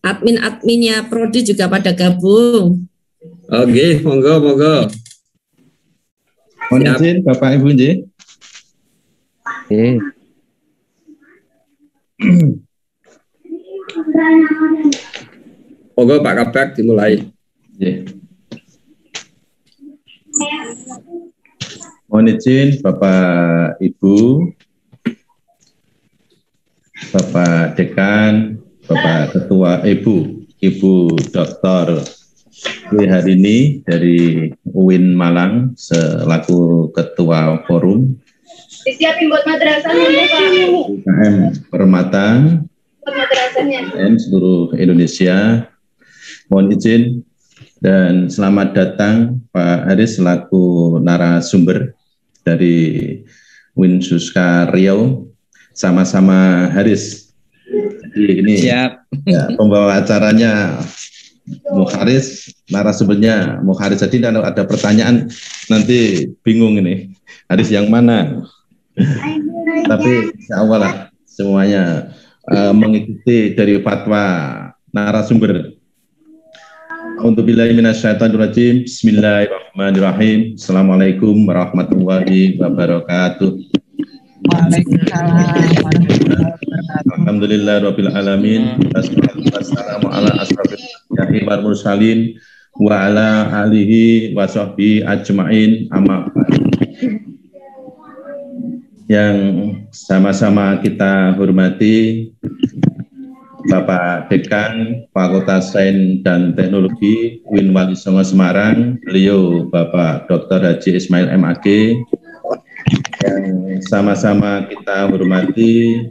admin-adminnya Prodi juga pada gabung. Oke, monggo. Mohon izin Bapak Ibu nggih. Monggo Pak Kabak dimulai. Mohon izin Bapak Ibu, Bapak Dekan, Bapak Ketua Ibu Dr. Harini dari UIN Malang selaku Ketua Forum. Disiapin buat madrasahnya Pak. UKM Permata dan seluruh Indonesia. Mohon izin dan selamat datang Pak Haris selaku narasumber dari UIN Suska Riau. Sama-sama Haris. Jadi ini siap. Ya, pembawa acaranya Mukharis, narasumbernya Mukharis. Jadi kalau ada pertanyaan nanti bingung ini Haris yang mana. Tapi insya Allah lah semuanya mengikuti dari fatwa narasumber. A'udzubillahi minasyaitonirrajim. Bismillahirrahmanirrahim. Assalamualaikum warahmatullahi wabarakatuh. Alhamdulillah rabbil alamin. Wassalamu ala asrofil anbiya'i wal mursalin wa ala alihi wa sahbihi ajmain amma ba'd. Yang sama-sama kita hormati Bapak Dekan Fakultas Sains dan Teknologi UIN Wali Songo Semarang, beliau Bapak Dr. Haji Ismail MAG. Yang sama-sama kita hormati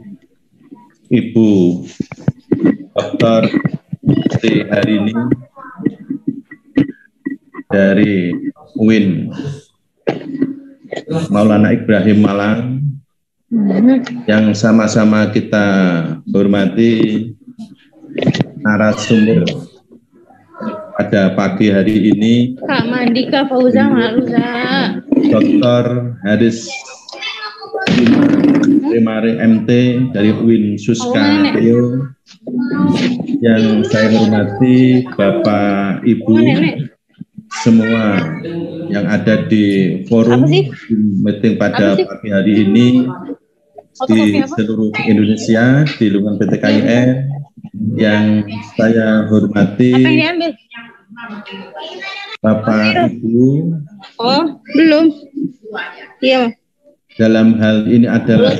Ibu Dr. Sri Harini dari UIN Maulana Ibrahim Malang. Yang sama-sama kita hormati narasumber pada pagi hari ini Kak Mandika Fauza Maluza Dr. Haris Primari MT dari UIN Suska Riau. Yang saya hormati Bapak Ibu semua yang ada di forum meeting pada pagi hari ini di seluruh Indonesia di lingkungan PT KIN. Yang saya hormati Bapak Ibu. Oh, belum. Iya. Dalam hal ini adalah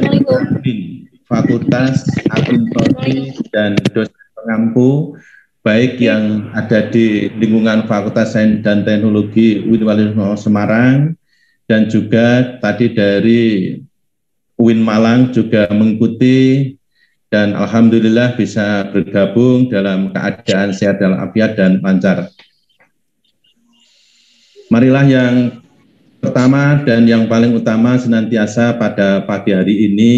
Fakultas Akuntansi dan dosen pengampu baik yang ada di lingkungan Fakultas Sains dan Teknologi UIN Wali Songo Semarang dan juga tadi dari UIN Malang juga mengikuti dan alhamdulillah bisa bergabung dalam keadaan sehat walafiat dan lancar. Marilah yang pertama dan yang paling utama senantiasa pada pagi hari ini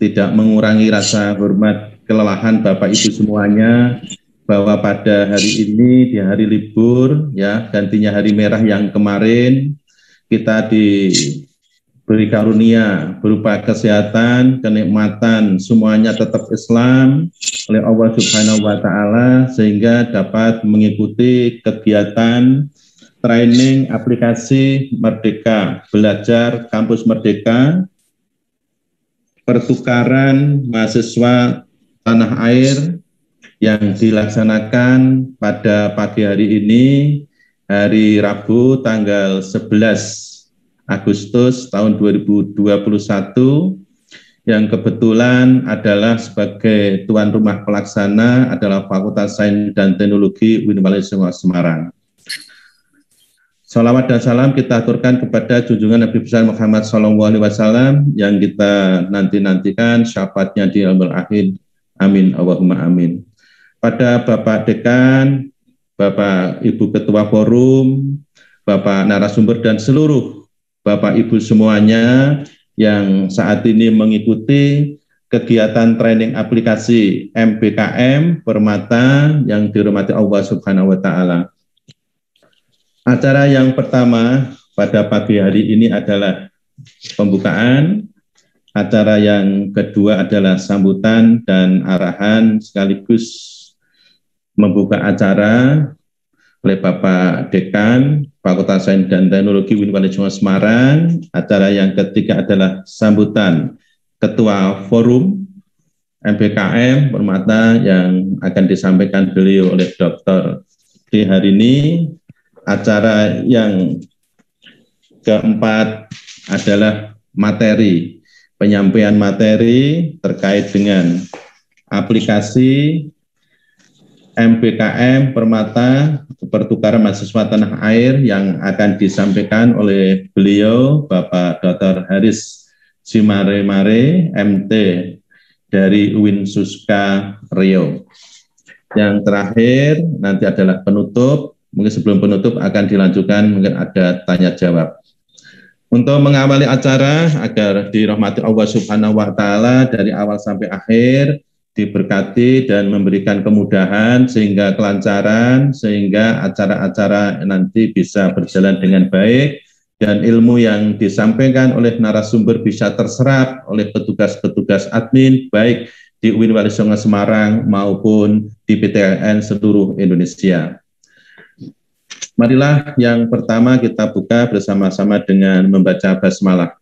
tidak mengurangi rasa hormat kelelahan Bapak Ibu semuanya bahwa pada hari ini di hari libur ya gantinya hari merah yang kemarin kita diberi karunia berupa kesehatan, kenikmatan semuanya tetap Islam oleh Allah Subhanahu wa taala sehingga dapat mengikuti kegiatan training aplikasi Merdeka Belajar Kampus Merdeka pertukaran mahasiswa tanah air yang dilaksanakan pada pagi hari ini hari Rabu tanggal 11 Agustus tahun 2021 yang kebetulan adalah sebagai tuan rumah pelaksana adalah Fakultas Sains dan Teknologi UIN Wali Songo Semarang. Salawat dan salam kita aturkan kepada junjungan Nabi besar Muhammad SAW yang kita nanti-nantikan syafaatnya di yaumil akhir. Amin. Allahumma amin. Pada Bapak Dekan, Bapak Ibu Ketua Forum, Bapak narasumber dan seluruh Bapak Ibu semuanya yang saat ini mengikuti kegiatan training aplikasi MBKM Permata yang dihormati Allah Subhanahu wa taala. Acara yang pertama pada pagi hari ini adalah pembukaan, acara yang kedua adalah sambutan dan arahan sekaligus membuka acara oleh Bapak Dekan Fakultas Sains dan Teknologi UIN Walenjongo Semarang. Acara yang ketiga adalah sambutan Ketua Forum MBKM Permata yang akan disampaikan beliau oleh Dr. Di hari ini. Acara yang keempat adalah materi, penyampaian materi terkait dengan aplikasi MBKM Permata pertukaran mahasiswa tanah air yang akan disampaikan oleh beliau Bapak Dr. Haris Simaremare MT dari UIN Suska Riau. Yang terakhir nanti adalah penutup. Mungkin sebelum penutup akan dilanjutkan, mungkin ada tanya jawab. Untuk mengawali acara agar dirahmati Allah Subhanahu wa taala dari awal sampai akhir, diberkati dan memberikan kemudahan sehingga kelancaran, sehingga acara-acara nanti bisa berjalan dengan baik dan ilmu yang disampaikan oleh narasumber bisa terserap oleh petugas-petugas admin baik di UIN Walenjongo Semarang maupun di PTN seluruh Indonesia. Marilah yang pertama kita buka bersama-sama dengan membaca basmalah.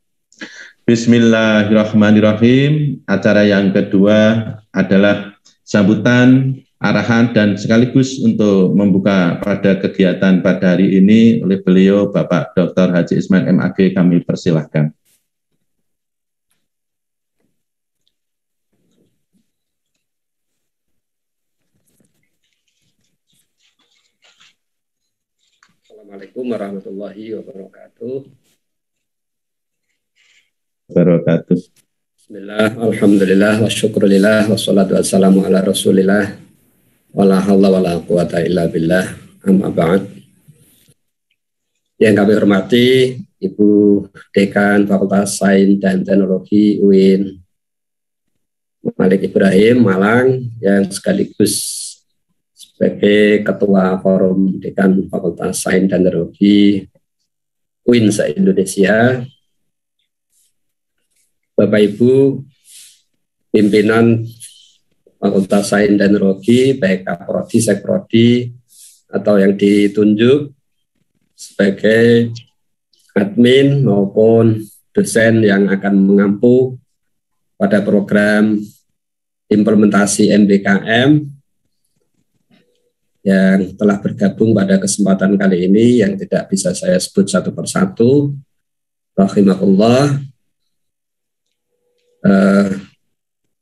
Bismillahirrahmanirrahim. Acara yang kedua adalah sambutan, arahan, dan sekaligus untuk membuka pada kegiatan pada hari ini oleh beliau Bapak Dr. Haji Ismail MAG. Kami persilahkan. Assalamualaikum warahmatullahi wabarakatuh. Bismillah, alhamdulillah, wa syukurillah, wassalatu wassalamu ala rasulillah, wa la hawla wa la quwata illa billah, amma ba'd. Yang kami hormati Ibu Dekan Fakultas Sains dan Teknologi UIN Malik Ibrahim Malang, yang sekaligus sebagai Ketua Forum Dekan Fakultas Sains dan Teknologi UIN se-Indonesia, Bapak Ibu pimpinan Fakultas Sains dan Teknologi, baik Kaprodi, Sekprodi, atau yang ditunjuk sebagai admin maupun dosen yang akan mengampu pada program implementasi MBKM yang telah bergabung pada kesempatan kali ini yang tidak bisa saya sebut satu persatu. Rahimahullah.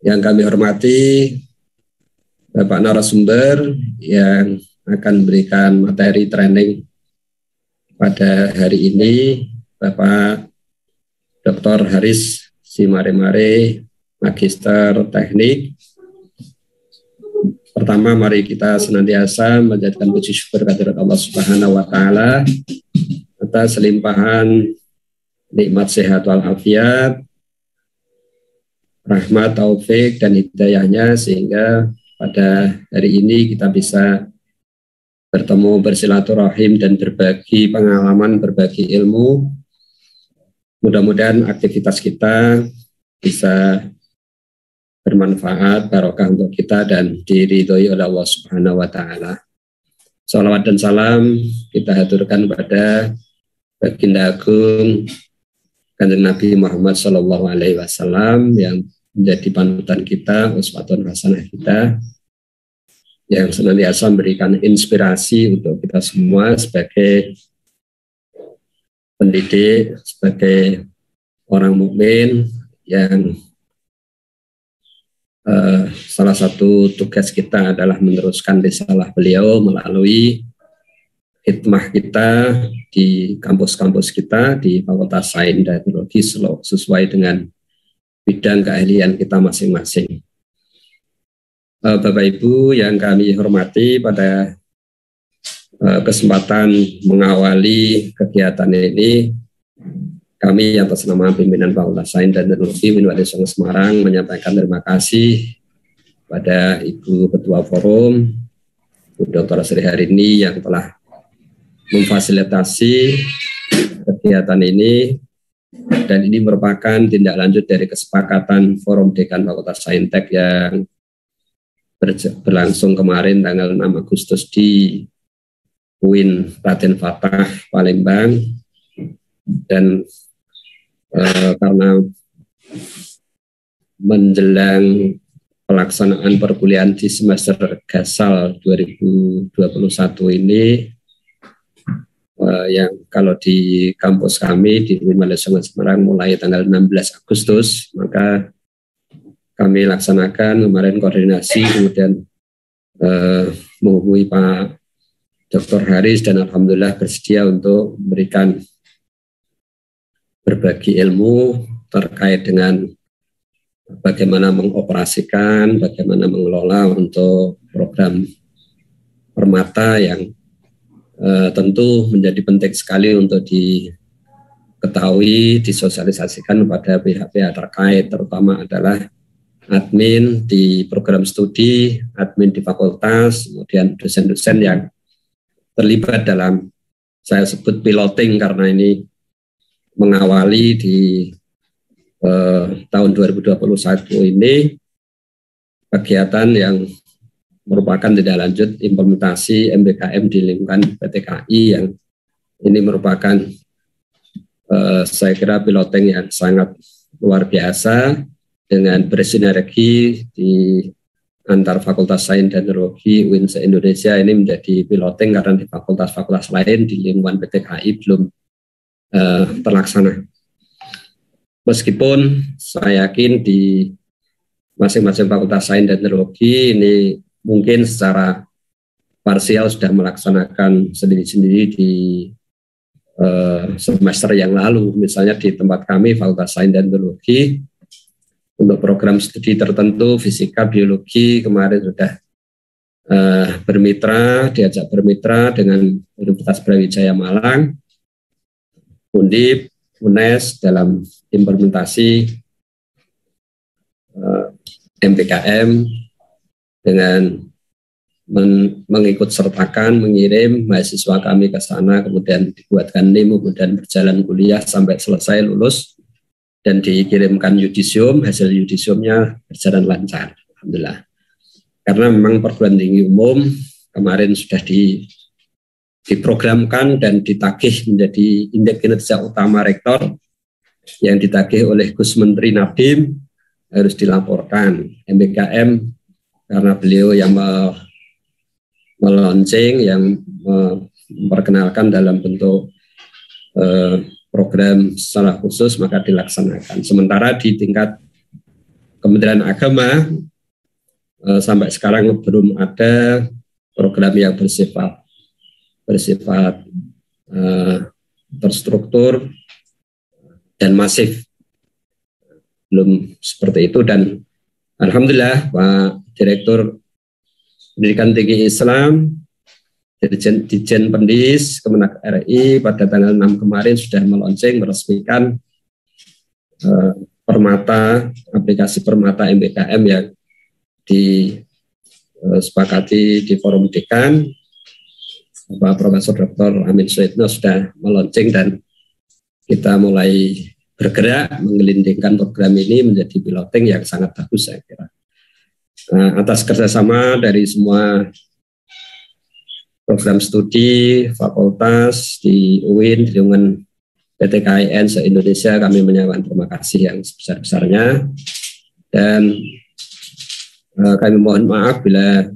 Yang kami hormati Bapak narasumber yang akan memberikan materi training pada hari ini, Bapak Dr. Haris Simaremare, Magister Teknik. Pertama, mari kita senantiasa menjadikan puji syukur kehadirat Allah Subhanahu wa taala atas limpahan nikmat sehat walafiat, rahmat, taufik, dan hidayahnya, sehingga pada hari ini kita bisa bertemu, bersilaturahim, dan berbagi pengalaman, berbagi ilmu. Mudah-mudahan aktivitas kita bisa bermanfaat, barokah untuk kita, dan diridhoi oleh Allah Subhanahu wa taala. Salawat dan salam kita haturkan pada Baginda Agung Kanjeng Nabi Muhammad Sallallahu Alaihi Wasallam yang menjadi panutan kita, uswatun hasanah kita, yang senantiasa memberikan inspirasi untuk kita semua sebagai pendidik, sebagai orang mukmin yang salah satu tugas kita adalah meneruskan risalah beliau melalui hikmah kita di kampus-kampus kita di Fakultas Sains dan Teknologi sesuai dengan bidang keahlian kita masing-masing. Bapak Ibu yang kami hormati, pada kesempatan mengawali kegiatan ini, kami atas nama pimpinan Fakultas Sains dan Teknologi UIN Walenjongo Semarang menyampaikan terima kasih pada Ibu Ketua Forum, Bu Dr. Sri Harini, yang telah memfasilitasi kegiatan ini, dan ini merupakan tindak lanjut dari kesepakatan Forum Dekan Fakultas Saintek yang berlangsung kemarin tanggal 6 Agustus di UIN Raden Fatah Palembang, dan karena menjelang pelaksanaan perkuliahan di semester Gasal 2021 ini, yang kalau di kampus kami di UIN Malesungan Semarang mulai tanggal 16 Agustus, maka kami laksanakan kemarin koordinasi, kemudian menghubungi Pak Dr. Haris, dan alhamdulillah bersedia untuk memberikan berbagi ilmu terkait dengan bagaimana mengoperasikan, bagaimana mengelola untuk program Permata yang tentu menjadi penting sekali untuk diketahui, disosialisasikan kepada pihak-pihak terkait, terutama adalah admin di program studi, admin di fakultas, kemudian dosen-dosen yang terlibat dalam, saya sebut piloting karena ini mengawali di tahun 2021 ini kegiatan yang merupakan tindak lanjut implementasi MBKM di lingkungan PT KAI, yang ini merupakan saya kira piloting yang sangat luar biasa dengan bersinergi di antar Fakultas Sains dan Teknologi UIN se-Indonesia. Ini menjadi piloting karena di fakultas-fakultas lain di lingkungan PT KAI belum terlaksana. Meskipun saya yakin di masing-masing Fakultas Sains dan Teknologi ini mungkin secara parsial sudah melaksanakan sendiri-sendiri di semester yang lalu. Misalnya di tempat kami Fakultas Sains dan Teknologi untuk program studi tertentu fisika, biologi kemarin sudah diajak bermitra dengan Universitas Brawijaya Malang, Undip, UNES dalam implementasi MBKM dengan mengikut sertakan, mengirim mahasiswa kami ke sana, kemudian dibuatkan NIM, kemudian berjalan kuliah sampai selesai lulus, dan dikirimkan yudisium, hasil yudisiumnya berjalan lancar, alhamdulillah. Karena memang perguruan tinggi umum kemarin sudah diprogramkan dan ditagih menjadi indeks kinerja utama rektor yang ditagih oleh Gus Menteri Nadiem, harus dilaporkan MBKM karena beliau yang melaunching, yang memperkenalkan dalam bentuk program secara khusus, maka dilaksanakan. Sementara di tingkat Kementerian Agama sampai sekarang belum ada program yang bersifat terstruktur dan masif, belum seperti itu. Dan alhamdulillah Pak Direktur Pendidikan Tinggi Islam Dirjen Pendis Kemenak RI pada tanggal 6 kemarin sudah meresmikan Permata, aplikasi Permata MBKM yang disepakati di Forum Dekan. Bapak Profesor Dr. Amin Suitno sudah meluncing dan kita mulai bergerak menggelindingkan program ini menjadi piloting yang sangat bagus, saya kira. Atas kerjasama dari semua program studi, fakultas di UIN, di lingkungan PT KAIN se-Indonesia, kami menyampaikan terima kasih yang sebesar-besarnya, dan kami mohon maaf bila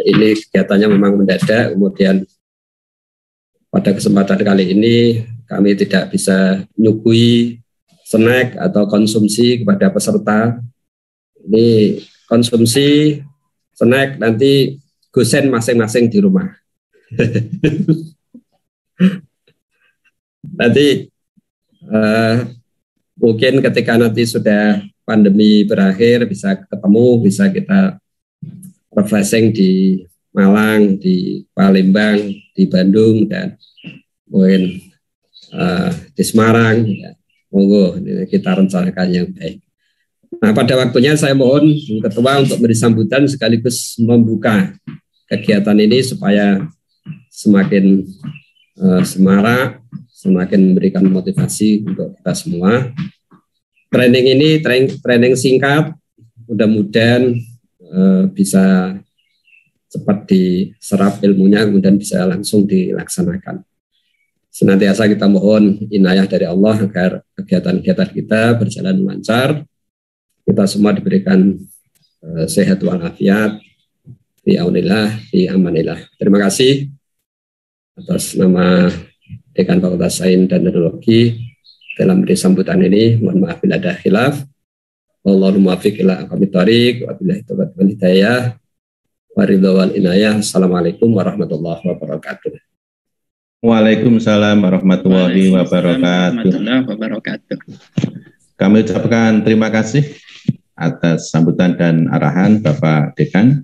ini kegiatannya memang mendadak, kemudian pada kesempatan kali ini kami tidak bisa nyugui snack atau konsumsi kepada peserta. Ini konsumsi snack nanti gosen masing-masing di rumah. Nanti mungkin ketika nanti sudah pandemi berakhir bisa ketemu, bisa kita refreshing di Malang, di Palembang, di Bandung, dan mungkin di Semarang. Ya. Monggo kita rencanakan yang baik. Nah, pada waktunya saya mohon Ketua untuk memberi sambutan sekaligus membuka kegiatan ini supaya semakin semarak, semakin memberikan motivasi untuk kita semua. Training ini training singkat, mudah-mudahan bisa cepat diserap ilmunya, kemudian bisa langsung dilaksanakan. Senantiasa kita mohon inayah dari Allah agar kegiatan-kegiatan kita berjalan lancar, kita semua diberikan sehat walafiat, bi aunillah, bi amanillah. Terima kasih atas nama Dekan Fakultas Sains dan Teknologi dalam beri sambutan ini. Mohon maaf bila ada khilaf. Wallahumma muwaffiq ila aqwamit thoriq wa billahi taufiq wal hidayah. Waridha wal inayah. Assalamualaikum warahmatullahi wabarakatuh. Waalaikumsalam warahmatullahi wabarakatuh. Kami ucapkan terima kasih atas sambutan dan arahan Bapak Dekan.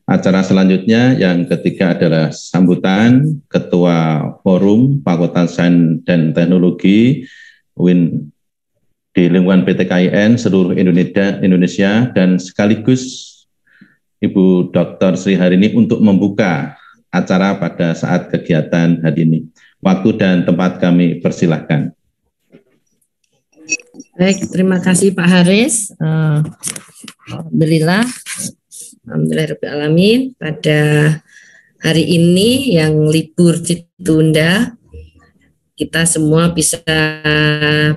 Acara selanjutnya yang ketiga adalah sambutan Ketua Forum Fakultas Sains dan Teknologi UIN di lingkungan PTKIN seluruh Indonesia dan sekaligus Ibu Dr. Sri Harini untuk membuka acara pada saat kegiatan hari ini. Waktu dan tempat kami persilahkan. Baik, terima kasih Pak Haris. Alhamdulillahirrahmanirrahim. Pada hari ini yang libur ditunda, kita semua bisa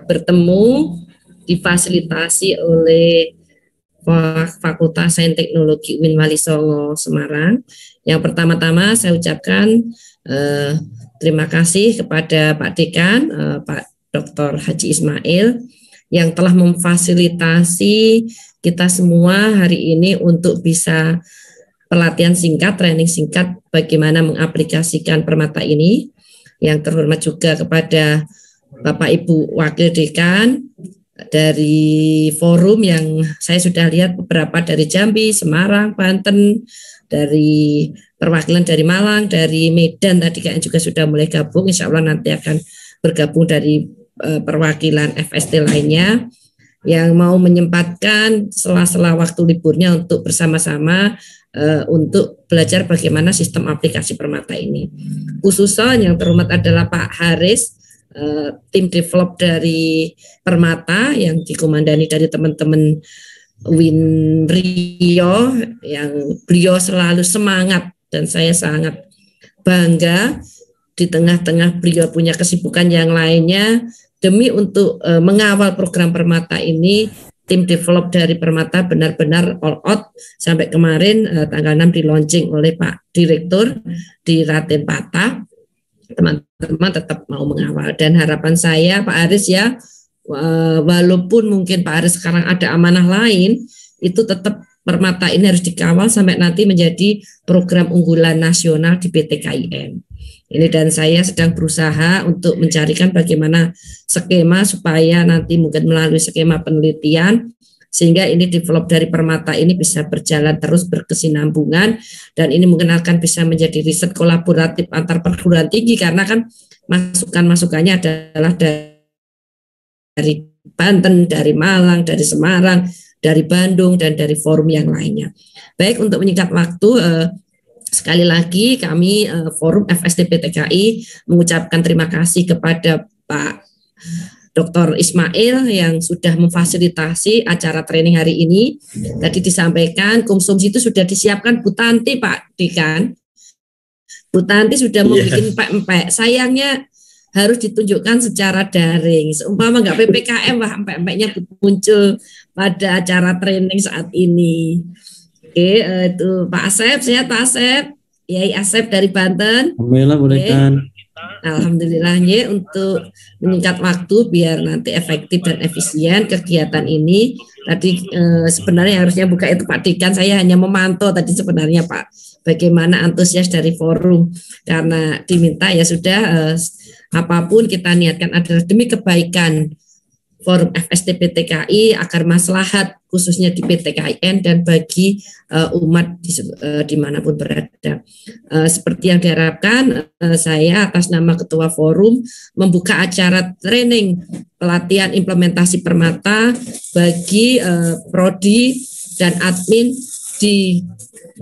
bertemu, difasilitasi oleh Fakultas Sains Teknologi UIN Walisongo Semarang. Yang pertama-tama saya ucapkan terima kasih kepada Pak Dekan, Pak Dr. Haji Ismail, yang telah memfasilitasi kita semua hari ini untuk bisa pelatihan singkat, training singkat bagaimana mengaplikasikan permata ini. Yang terhormat juga kepada Bapak Ibu Wakil Dekan dari forum yang saya sudah lihat beberapa dari Jambi, Semarang, Banten, dari perwakilan dari Malang, dari Medan tadi kayaknya juga sudah mulai gabung. Insya Allah nanti akan bergabung dari perwakilan FST lainnya yang mau menyempatkan sela-sela waktu liburnya untuk bersama-sama untuk belajar bagaimana sistem aplikasi permata ini. Khususnya yang terhormat adalah Pak Haris, tim develop dari permata yang dikomandani dari teman-teman UIN Rio, yang beliau selalu semangat dan saya sangat bangga di tengah-tengah beliau punya kesibukan yang lainnya demi untuk mengawal program permata ini. Tim develop dari permata benar-benar all out sampai kemarin tanggal 6 di launching oleh Pak Direktur di Raden Patah. Teman-teman tetap mau mengawal dan harapan saya Pak Haris ya, walaupun mungkin Pak Haris sekarang ada amanah lain, itu tetap permata ini harus dikawal sampai nanti menjadi program unggulan nasional di PTKIN. Ini dan saya sedang berusaha untuk mencarikan bagaimana skema supaya nanti mungkin melalui skema penelitian sehingga ini develop dari permata ini bisa berjalan terus berkesinambungan dan ini mungkin akan bisa menjadi riset kolaboratif antar perguruan tinggi karena kan masukan-masukannya adalah dari Banten, dari Malang, dari Semarang, dari Bandung dan dari forum yang lainnya. Baik, untuk menyingkat waktu sekali lagi kami Forum FST PTKI mengucapkan terima kasih kepada Pak Dr. Ismail yang sudah memfasilitasi acara training hari ini. Tadi disampaikan konsumsi itu sudah disiapkan Bu Tanti Pak Dekan. Bu Tanti sudah membuat empek-empek. Sayangnya harus ditunjukkan secara daring. Seumpama nggak PPKM wah empek-empeknya muncul pada acara training saat ini. Oke, itu Pak Asep, sehat Pak Asep, Yai Asep dari Banten. Alhamdulillah boleh kan. Alhamdulillah ya, untuk menyingkat waktu biar nanti efektif dan efisien kegiatan ini. Tadi sebenarnya harusnya buka itu Pak Dekan, saya hanya memantau tadi sebenarnya Pak bagaimana antusias dari forum karena diminta ya sudah apapun kita niatkan adalah demi kebaikan Forum FST PTKI agar maslahat khususnya di PTKIN dan bagi umat dimanapun berada. Seperti yang diharapkan, saya atas nama Ketua Forum membuka acara training pelatihan implementasi permata bagi prodi dan admin di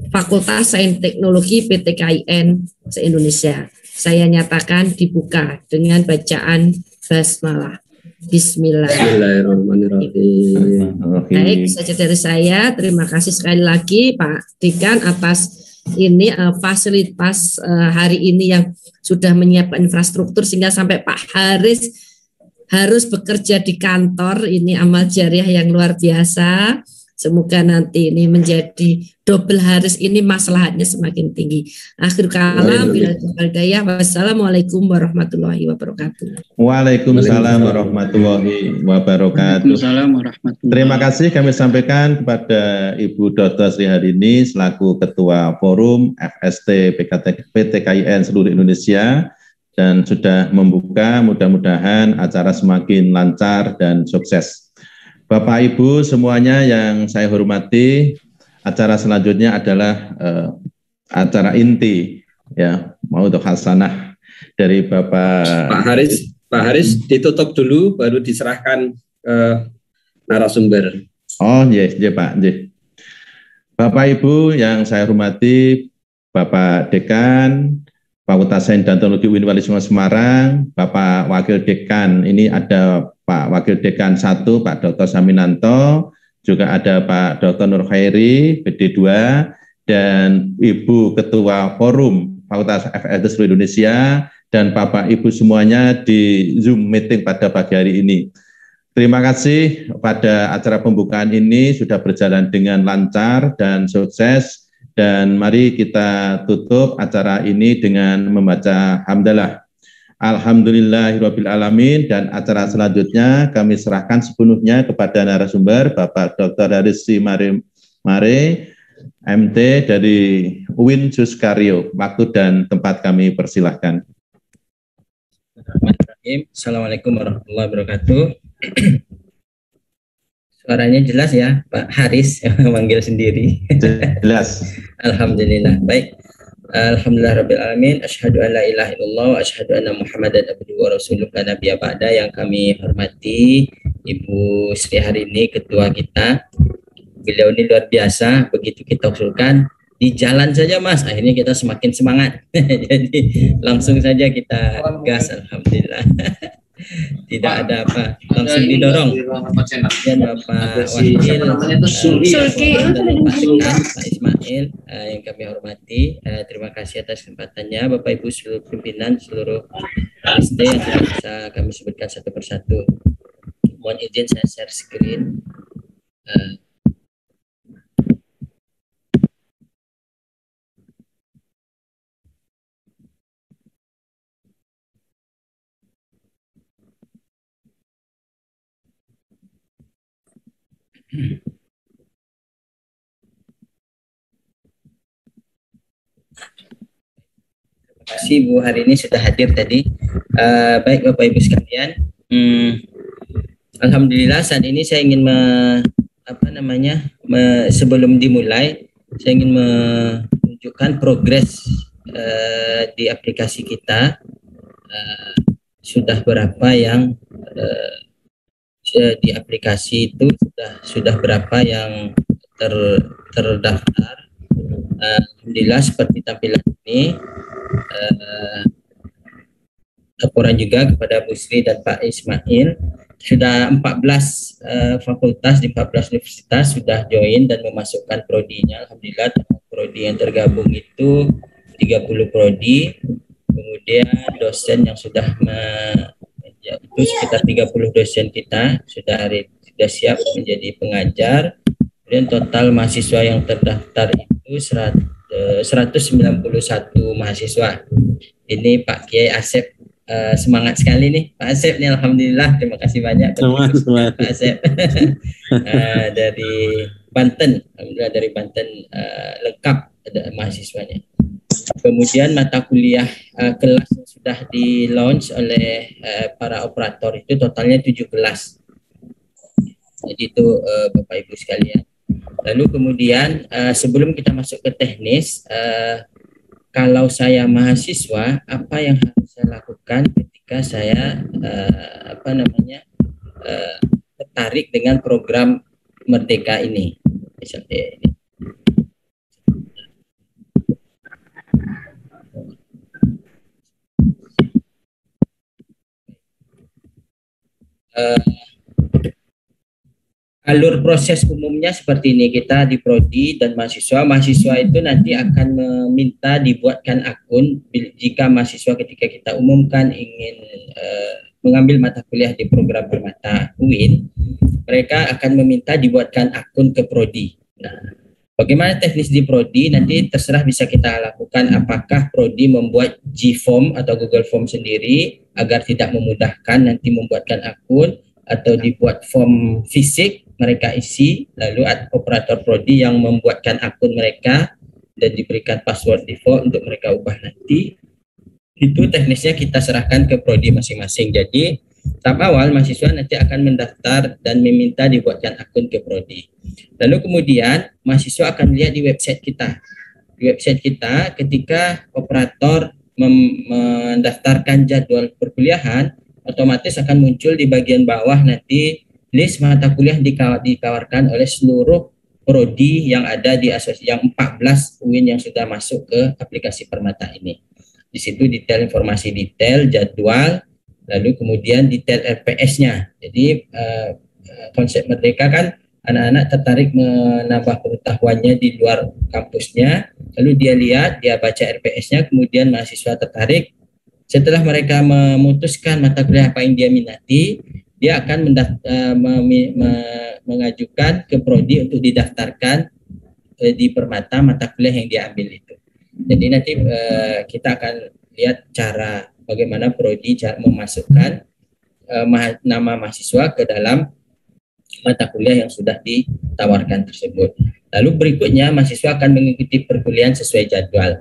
Fakultas Sains Teknologi PTKIN se-Indonesia. Saya nyatakan dibuka dengan bacaan basmalah. Bismillah. Bismillahirrahmanirrahim. Baik, saja dari saya. Terima kasih sekali lagi Pak Dekan atas ini fasilitas hari ini yang sudah menyiapkan infrastruktur sehingga sampai Pak Haris harus bekerja di kantor. Ini amal jariah yang luar biasa. Semoga nanti ini menjadi double Haris, ini maslahatnya semakin tinggi. Akhir kalam, bila hidayah. Wassalamualaikum warahmatullahi wabarakatuh. Waalaikumsalam warahmatullahi wabarakatuh. Waalaikumsalam warahmatullahi. Terima kasih kami sampaikan kepada Ibu Dr. Sri Harini selaku Ketua Forum FST PTKIN seluruh Indonesia, dan sudah membuka, mudah-mudahan acara semakin lancar dan sukses. Bapak Ibu semuanya yang saya hormati, acara selanjutnya adalah acara inti ya, Maudhu Hasanah dari Bapak Haris ditutup dulu baru diserahkan ke narasumber. Oh iya, Pak. Bapak Ibu yang saya hormati, Bapak Dekan Fakultas Sains dan Teknologi UIN Wali Songo Semarang, Bapak Wakil Dekan, ini ada Pak Wakil Dekan 1, Pak Dr. Saminanto, juga ada Pak Dr. Nur Khairi, PD2, dan Ibu Ketua Forum Fakultas FST seluruh Indonesia, dan Bapak Ibu semuanya di Zoom meeting pada pagi hari ini. Terima kasih pada acara pembukaan ini sudah berjalan dengan lancar dan sukses. Dan mari kita tutup acara ini dengan membaca hamdalah. Alhamdulillahirabbil alamin, dan acara selanjutnya kami serahkan sepenuhnya kepada narasumber Bapak Dr. Haris Mare, MT dari UIN Suskaryo. Waktu dan tempat kami persilahkan. Assalamualaikum warahmatullahi wabarakatuh. Suaranya jelas ya, Pak Haris memanggil sendiri. Jelas. Alhamdulillah. Baik. Alhamdulillah rabbil alamin. Asyhadu an la ilaha illallah wa asyhadu anna Muhammadan abduhu wa rasuluh la nabiyya ba'da. Yang kami hormati Ibu Sri Harini, ketua kita. Beliau ini luar biasa, begitu kita usulkan di jalan saja Mas, akhirnya kita semakin semangat. Jadi langsung saja kita gas, alhamdulillah. Tidak ada apa, langsung didorong. Dan Bapak Wakil Pak Ismail yang kami hormati, terima kasih atas kesempatannya. Bapak Ibu seluruh pimpinan seluruh SD yang tidak bisa kami sebutkan satu persatu. Mohon izin saya share screen. Terima kasih Bu hari ini sudah hadir tadi. Baik Bapak Ibu sekalian, alhamdulillah saat ini saya ingin sebelum dimulai saya ingin menunjukkan progres di aplikasi kita, sudah berapa yang di aplikasi itu sudah berapa yang terdaftar. Alhamdulillah seperti tampilan ini. Laporan juga kepada Bu Sri dan Pak Ismail, sudah 14 fakultas di 14 universitas sudah join dan memasukkan prodinya. Alhamdulillah prodi yang tergabung itu 30 prodi, kemudian dosen yang sudah itu sekitar 30 dosen kita sudah siap menjadi pengajar. Kemudian total mahasiswa yang terdaftar itu 191 mahasiswa. Ini Pak Kiai Asep, semangat sekali nih Pak Asep nih, alhamdulillah, terima kasih banyak Pak Asep. Dari Banten, alhamdulillah dari Banten, lengkap ada mahasiswanya. Kemudian mata kuliah kelas yang sudah di launch oleh para operator itu totalnya 7 kelas. Jadi itu Bapak Ibu sekalian. Lalu kemudian sebelum kita masuk ke teknis, kalau saya mahasiswa, apa yang harus saya lakukan ketika saya tertarik dengan program Merdeka ini? Misalnya ini. alur proses umumnya seperti ini. Kita di prodi dan mahasiswa itu nanti akan meminta dibuatkan akun jika mahasiswa ketika kita umumkan ingin mengambil mata kuliah di program permata UIN, mereka akan meminta dibuatkan akun ke prodi. Nah, bagaimana teknis di prodi nanti terserah bisa kita lakukan, apakah prodi membuat G-Form atau Google Form sendiri agar tidak memudahkan nanti membuatkan akun, atau dibuat form fisik mereka isi, lalu operator prodi yang membuatkan akun mereka dan diberikan password default untuk mereka ubah nanti. Itu teknisnya kita serahkan ke prodi masing-masing. Jadi tahap awal mahasiswa nanti akan mendaftar dan meminta dibuatkan akun ke prodi. Lalu kemudian mahasiswa akan lihat di website kita. Di website kita ketika operator mendaftarkan jadwal perkuliahan, otomatis akan muncul di bagian bawah nanti list mata kuliah ditawarkan oleh seluruh prodi yang ada di yang 14 UIN yang sudah masuk ke aplikasi Permata ini. Di situ detail informasi detail jadwal, lalu kemudian detail RPS-nya. Jadi konsep Merdeka kan anak-anak tertarik menambah pengetahuannya di luar kampusnya, lalu dia lihat, dia baca RPS-nya, kemudian mahasiswa tertarik. Setelah mereka memutuskan mata kuliah apa yang dia minati, dia akan mengajukan ke prodi untuk didaftarkan di Permata mata kuliah yang dia ambil itu. Jadi nanti kita akan lihat cara bagaimana prodi cara memasukkan nama mahasiswa ke dalam mata kuliah yang sudah ditawarkan tersebut. Lalu berikutnya mahasiswa akan mengikuti perkuliahan sesuai jadwal.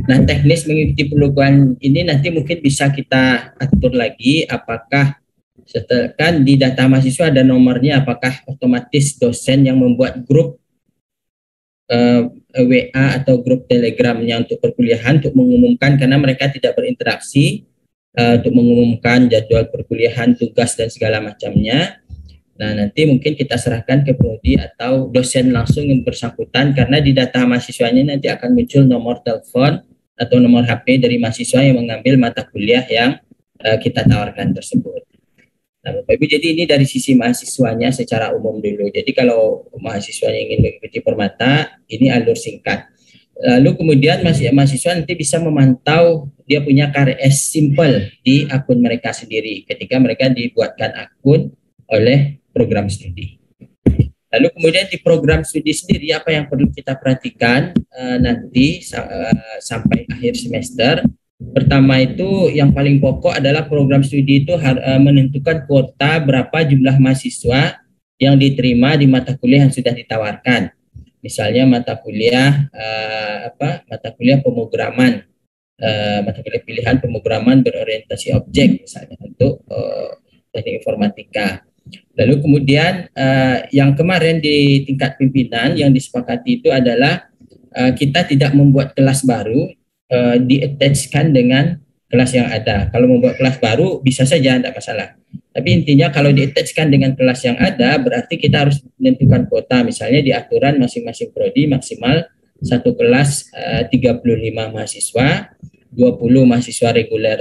Nah, teknis mengikuti perkuliahan ini nanti mungkin bisa kita atur lagi, apakah setelah kan di data mahasiswa ada nomornya, apakah otomatis dosen yang membuat grup WA atau grup Telegramnya untuk perkuliahan untuk mengumumkan, karena mereka tidak berinteraksi untuk mengumumkan jadwal perkuliahan, tugas dan segala macamnya. Nah, nanti mungkin kita serahkan ke prodi atau dosen langsung yang bersangkutan, karena di data mahasiswanya nanti akan muncul nomor telepon atau nomor HP dari mahasiswa yang mengambil mata kuliah yang kita tawarkan tersebut. Nah, Bapak Ibu, jadi ini dari sisi mahasiswanya secara umum dulu. Jadi kalau mahasiswanya ingin mengikuti Permata, ini alur singkat. Lalu kemudian mahasiswa nanti bisa memantau dia punya KRS simple di akun mereka sendiri ketika mereka dibuatkan akun oleh program studi. Lalu kemudian di program studi sendiri apa yang perlu kita perhatikan nanti sampai akhir semester. Pertama itu yang paling pokok adalah program studi itu menentukan kuota berapa jumlah mahasiswa yang diterima di mata kuliah yang sudah ditawarkan. Misalnya mata kuliah mata kuliah pemrograman, mata kuliah pilihan pemrograman berorientasi objek misalnya untuk teknik informatika. Lalu kemudian yang kemarin di tingkat pimpinan yang disepakati itu adalah kita tidak membuat kelas baru di-attachkan dengan kelas yang ada. Kalau membuat kelas baru bisa saja, tidak masalah. Tapi intinya kalau di-attachkan dengan kelas yang ada berarti kita harus menentukan kuota. Misalnya di aturan masing-masing prodi maksimal satu kelas 35 mahasiswa, 20 mahasiswa reguler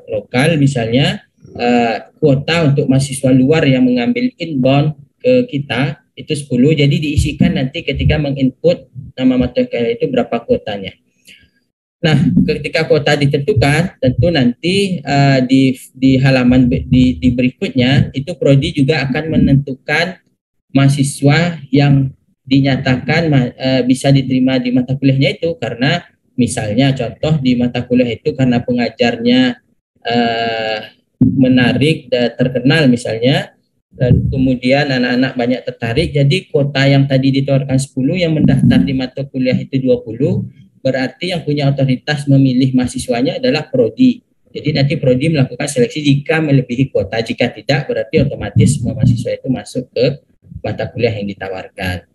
lokal misalnya. Kuota untuk mahasiswa luar yang mengambil inbound ke kita itu 10, jadi diisikan nanti ketika menginput nama mata kuliah itu berapa kuotanya. Nah, ketika kuota ditentukan, tentu nanti di halaman di berikutnya itu prodi juga akan menentukan mahasiswa yang dinyatakan bisa diterima di mata kuliahnya itu, karena misalnya contoh di mata kuliah itu karena pengajarnya menarik dan terkenal misalnya, dan kemudian anak-anak banyak tertarik, jadi kuota yang tadi ditawarkan 10 yang mendaftar di mata kuliah itu 20, berarti yang punya otoritas memilih mahasiswanya adalah prodi. Jadi nanti prodi melakukan seleksi jika melebihi kuota, jika tidak berarti otomatis semua mahasiswa itu masuk ke mata kuliah yang ditawarkan.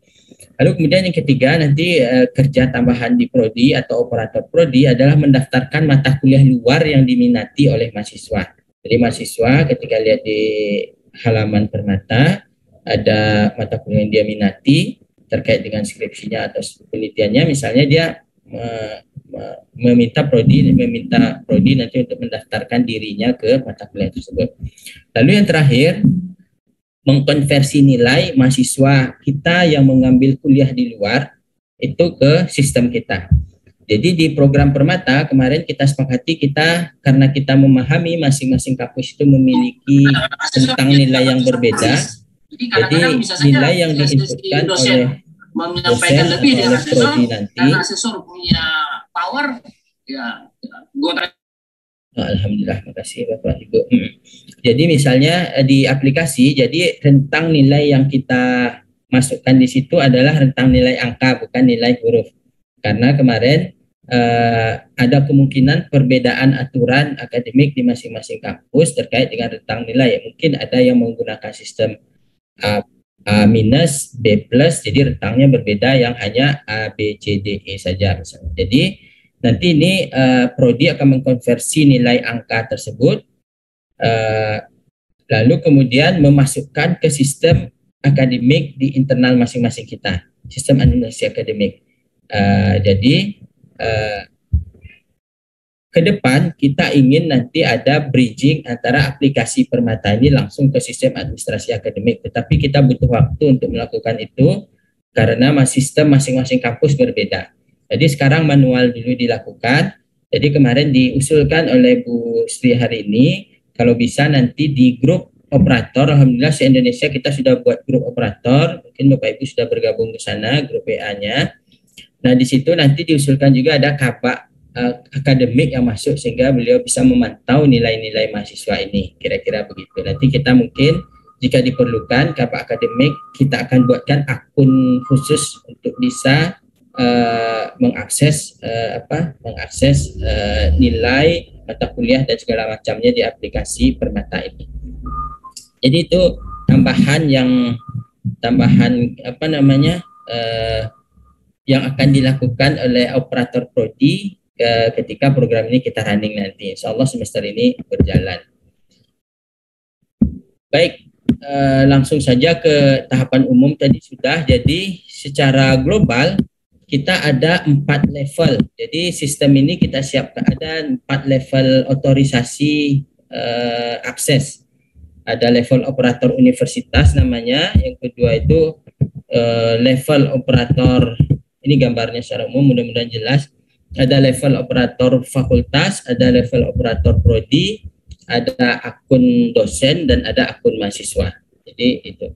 Lalu kemudian yang ketiga nanti kerja tambahan di prodi atau operator prodi adalah mendaftarkan mata kuliah luar yang diminati oleh mahasiswa. Jadi mahasiswa ketika lihat di halaman Permata ada mata kuliah yang dia minati terkait dengan skripsinya atau penelitiannya, misalnya dia meminta prodi nanti untuk mendaftarkan dirinya ke mata kuliah tersebut. Lalu yang terakhir, mengkonversi nilai mahasiswa kita yang mengambil kuliah di luar itu ke sistem kita. Jadi di program Permata kemarin kita sepakati karena kita memahami masing-masing kampus itu memiliki tentang nilai yang berbeda. Jadi nilai yang diinputkan oleh dosen atau oleh prodi nanti. Karena asesor punya power, ya alhamdulillah, makasih Bapak Ibu. Jadi misalnya di aplikasi, jadi rentang nilai yang kita masukkan di situ adalah rentang nilai angka, bukan nilai huruf. Karena kemarin ada kemungkinan perbedaan aturan akademik di masing-masing kampus terkait dengan rentang nilai. Mungkin ada yang menggunakan sistem A minus, B plus, jadi rentangnya berbeda yang hanya A, B, C, D, E saja misalnya. Jadi nanti ini prodi akan mengkonversi nilai angka tersebut, lalu kemudian memasukkan ke sistem akademik di internal masing-masing kita, sistem administrasi akademik. Jadi ke depan kita ingin nanti ada bridging antara aplikasi Permata ini langsung ke sistem administrasi akademik, tetapi kita butuh waktu untuk melakukan itu karena sistem masing-masing kampus berbeda. Jadi sekarang manual dulu dilakukan. Jadi kemarin diusulkan oleh Bu Sri hari ini, kalau bisa nanti di grup operator, alhamdulillah se-Indonesia kita sudah buat grup operator, mungkin Bapak Ibu sudah bergabung ke sana, grup WA-nya. Nah di situ nanti diusulkan juga ada kabak akademik yang masuk sehingga beliau bisa memantau nilai-nilai mahasiswa ini, kira-kira begitu. Nanti kita mungkin jika diperlukan kabak akademik kita akan buatkan akun khusus untuk bisa mengakses nilai mata kuliah dan segala macamnya di aplikasi Permata ini. Jadi itu tambahan yang akan dilakukan oleh operator prodi ketika program ini kita running nanti. Insya Allah semester ini berjalan. Baik, langsung saja ke tahapan umum tadi sudah. Jadi secara global kita ada 4 level. Jadi sistem ini kita siapkan ada 4 level otorisasi akses. Ada level operator universitas namanya, yang kedua itu level operator, ini gambarnya secara umum mudah-mudahan jelas. Ada level operator fakultas, ada level operator prodi, ada akun dosen dan ada akun mahasiswa. Jadi itu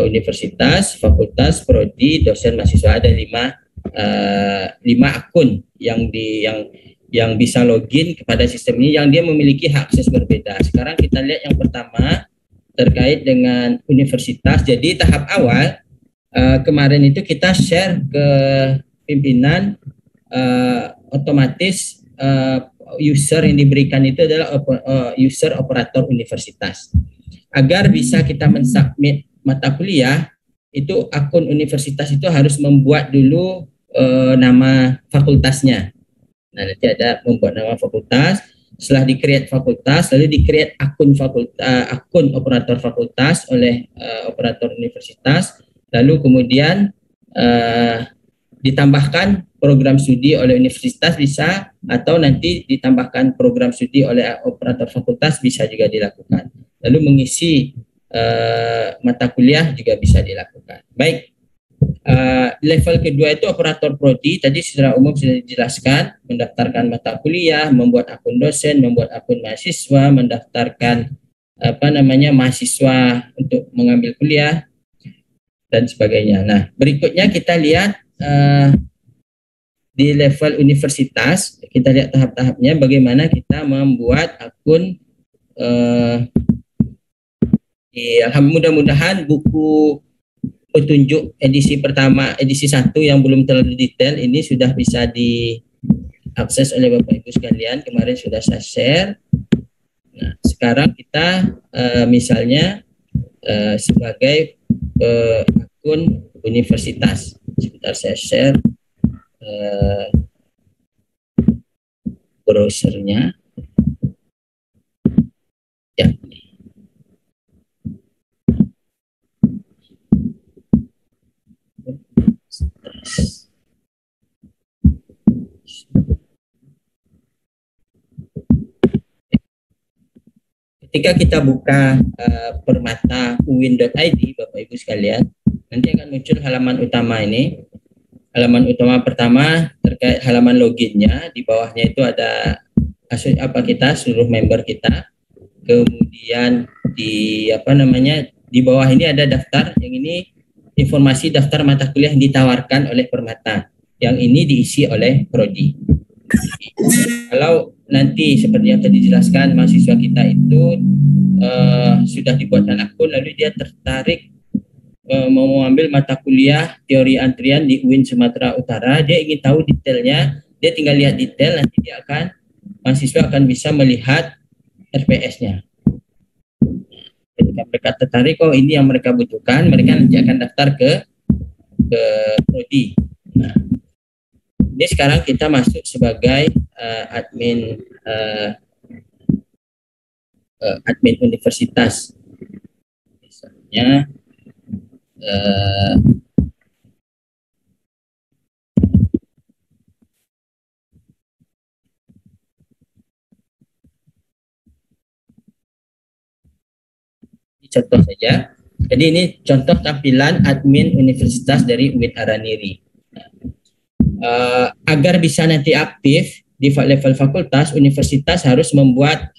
universitas, fakultas, prodi, dosen, mahasiswa, ada 5 akun yang bisa login kepada sistem ini, yang dia memiliki hak akses berbeda. Sekarang kita lihat yang pertama terkait dengan universitas. Jadi tahap awal kemarin itu kita share ke pimpinan, otomatis user yang diberikan itu adalah user operator universitas. Agar bisa kita mensubmit mata kuliah, itu akun universitas itu harus membuat dulu nama fakultasnya. Nah, nanti ada membuat nama fakultas. Setelah di-create fakultas, lalu di-create akun operator fakultas oleh operator universitas. Lalu kemudian ditambahkan program studi oleh universitas bisa, atau nanti ditambahkan program studi oleh operator fakultas bisa juga dilakukan. Lalu mengisi mata kuliah juga bisa dilakukan. Baik, level kedua itu operator prodi, tadi secara umum sudah dijelaskan, mendaftarkan mata kuliah, membuat akun dosen, membuat akun mahasiswa, mendaftarkan mahasiswa untuk mengambil kuliah dan sebagainya. Nah, berikutnya kita lihat di level universitas, kita lihat tahap-tahapnya bagaimana kita membuat akun. Mudah-mudahan buku petunjuk edisi pertama, edisi 1 yang belum terlalu detail ini sudah bisa diakses oleh Bapak Ibu sekalian. Kemarin sudah saya share. Nah, sekarang kita misalnya sebagai akun universitas. Sebentar saya share browsernya. Ya. ketika kita buka permata uin.id, Bapak Ibu sekalian, nanti akan muncul halaman utama ini. Halaman utama pertama terkait halaman loginnya, di bawahnya itu ada seluruh member kita. Kemudian di bawah ini ada daftar, yang ini informasi daftar mata kuliah yang ditawarkan oleh Permata. Yang ini diisi oleh prodi. Kalau nanti seperti yang tadi dijelaskan, mahasiswa kita itu sudah dibuatkan akun, lalu dia tertarik mau mengambil mata kuliah teori antrian di UIN Sumatera Utara, dia ingin tahu detailnya, dia tinggal lihat detail, nanti mahasiswa akan bisa melihat RPS-nya. Ketika mereka tertarik, oh ini yang mereka butuhkan, mereka nanti akan daftar ke prodi. Nah, ini sekarang kita masuk sebagai admin universitas. Misalnya contoh saja. Jadi ini contoh tampilan admin universitas dari UIN Araniri. Agar bisa nanti aktif di level fakultas, universitas harus membuat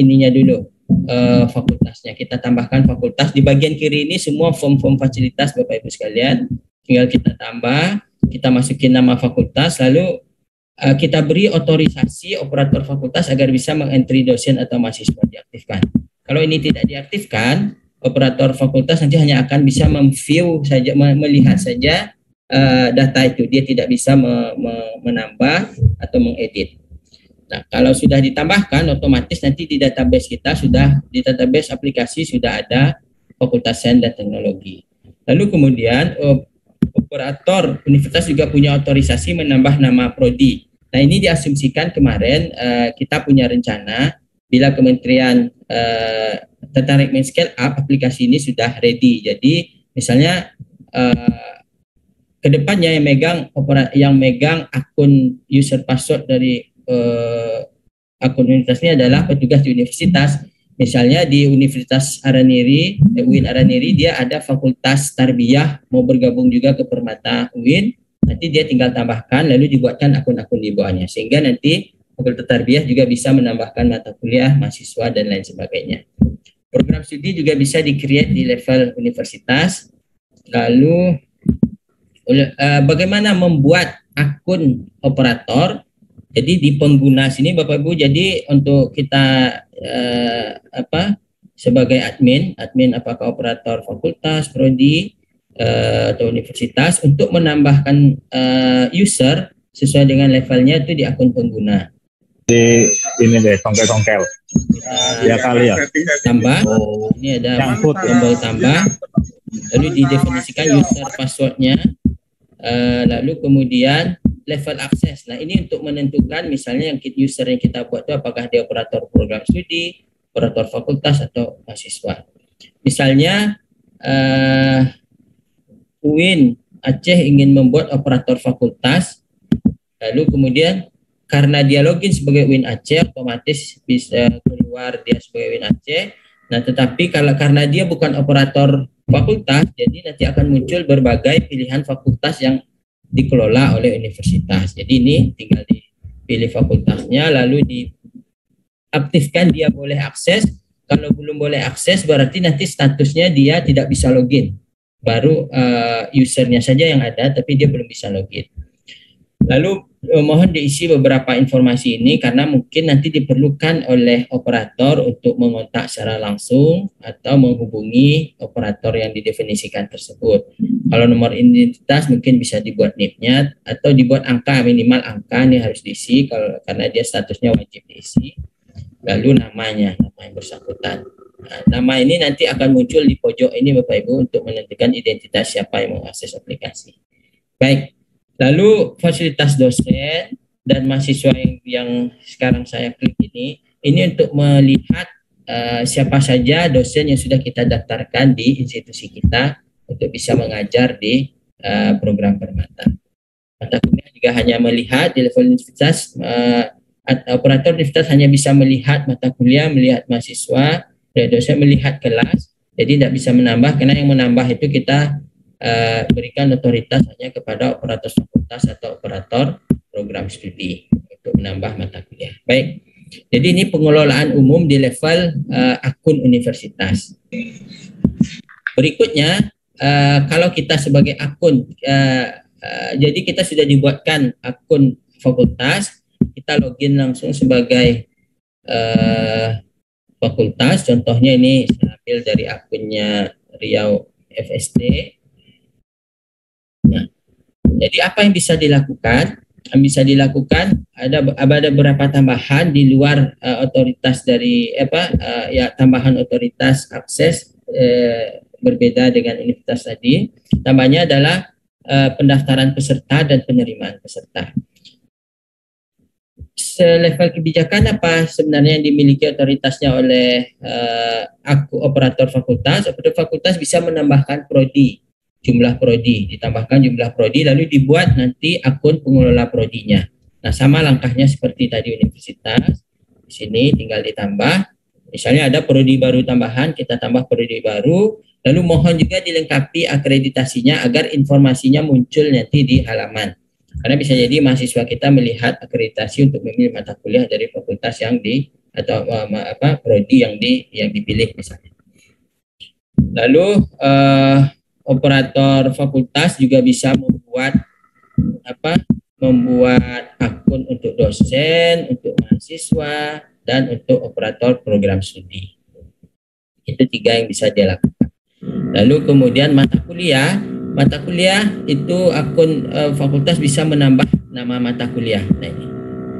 ininya dulu, fakultasnya. Kita tambahkan fakultas. Di bagian kiri ini semua form-form fasilitas Bapak Ibu sekalian. Tinggal kita tambah, kita masukin nama fakultas, lalu kita beri otorisasi operator fakultas agar bisa mengentry dosen atau mahasiswa, diaktifkan. Kalau ini tidak diaktifkan, operator fakultas nanti hanya akan bisa memview saja, melihat saja data itu. Dia tidak bisa menambah atau mengedit. Nah, kalau sudah ditambahkan, otomatis nanti di database kita di database aplikasi sudah ada Fakultas Sains dan Teknologi. Lalu kemudian operator universitas juga punya otorisasi menambah nama prodi. Nah, ini diasumsikan kemarin kita punya rencana bila Kementerian tertarik men-scale up, aplikasi ini sudah ready. Jadi misalnya kedepannya yang megang akun user password dari akun universitas ini adalah petugas di universitas. Misalnya di Universitas Araniri, UIN Araniri, dia ada Fakultas Tarbiyah, mau bergabung juga ke Permata UIN, nanti dia tinggal tambahkan, lalu dibuatkan akun-akun di bawahnya, sehingga nanti Fakultas Tarbiyah juga bisa menambahkan mata kuliah, mahasiswa, dan lain sebagainya. Program studi juga bisa di-create di level universitas. Lalu bagaimana membuat akun operator? Jadi di pengguna sini Bapak Ibu, jadi untuk kita sebagai admin apakah operator fakultas, prodi atau universitas, untuk menambahkan user sesuai dengan levelnya itu di akun pengguna. Di ini deh, tongkel-tongkel. Ya kali ya. Tambah. Ini ada tombol tambah. Lalu didefinisikan user passwordnya. Lalu kemudian level akses. Nah, ini untuk menentukan misalnya yang user yang kita buat itu apakah dia operator program studi, operator fakultas, atau mahasiswa. Misalnya UIN Aceh ingin membuat operator fakultas, lalu kemudian karena dia login sebagai UIN Aceh, otomatis bisa keluar dia sebagai UIN Aceh. Nah, tetapi karena dia bukan operator fakultas, jadi nanti akan muncul berbagai pilihan fakultas yang dikelola oleh universitas. Jadi ini tinggal dipilih fakultasnya, lalu diaktifkan dia boleh akses. Kalau belum boleh akses, berarti nanti statusnya dia tidak bisa login. Baru usernya saja yang ada, tapi dia belum bisa login. Lalu mohon diisi beberapa informasi ini karena mungkin nanti diperlukan oleh operator untuk mengontak secara langsung atau menghubungi operator yang didefinisikan tersebut. Kalau nomor identitas mungkin bisa dibuat NIP-nya atau dibuat angka, minimal angka ini harus diisi karena dia statusnya wajib diisi. Lalu nama yang bersangkutan. Nah, nama ini nanti akan muncul di pojok ini Bapak Ibu untuk menentukan identitas siapa yang mengakses aplikasi. Baik. Lalu fasilitas dosen dan mahasiswa yang sekarang saya klik ini untuk melihat siapa saja dosen yang sudah kita daftarkan di institusi kita untuk bisa mengajar di program Permata. Mata kuliah juga hanya melihat di level universitas, operator universitas hanya bisa melihat mata kuliah, melihat mahasiswa, dosen melihat kelas, jadi tidak bisa menambah, karena yang menambah itu kita berikan otoritas hanya kepada operator fakultas atau operator program studi untuk menambah mata kuliah. Baik, jadi ini pengelolaan umum di level akun universitas. Berikutnya, kalau kita sebagai akun, jadi kita sudah dibuatkan akun fakultas, kita login langsung sebagai fakultas. Contohnya ini saya ambil dari akunnya Riau FST. Nah, jadi apa yang bisa dilakukan? Yang bisa dilakukan ada beberapa tambahan di luar otoritas dari tambahan otoritas akses berbeda dengan universitas tadi. Tambahnya adalah pendaftaran peserta dan penerimaan peserta. Selevel kebijakan apa sebenarnya yang dimiliki otoritasnya oleh operator fakultas? Operator fakultas bisa menambahkan prodi, jumlah prodi, ditambahkan jumlah prodi, lalu dibuat nanti akun pengelola prodinya. Nah, sama langkahnya seperti tadi universitas. Di sini tinggal ditambah. Misalnya ada prodi baru tambahan, kita tambah prodi baru, lalu mohon juga dilengkapi akreditasinya agar informasinya muncul nanti di halaman. Karena bisa jadi mahasiswa kita melihat akreditasi untuk memilih mata kuliah dari fakultas yang prodi yang dipilih misalnya. Lalu operator fakultas juga bisa membuat akun untuk dosen, untuk mahasiswa, dan untuk operator program studi. Itu 3 yang bisa dia lakukan. Lalu kemudian mata kuliah itu akun fakultas bisa menambah nama mata kuliah. Nah, ini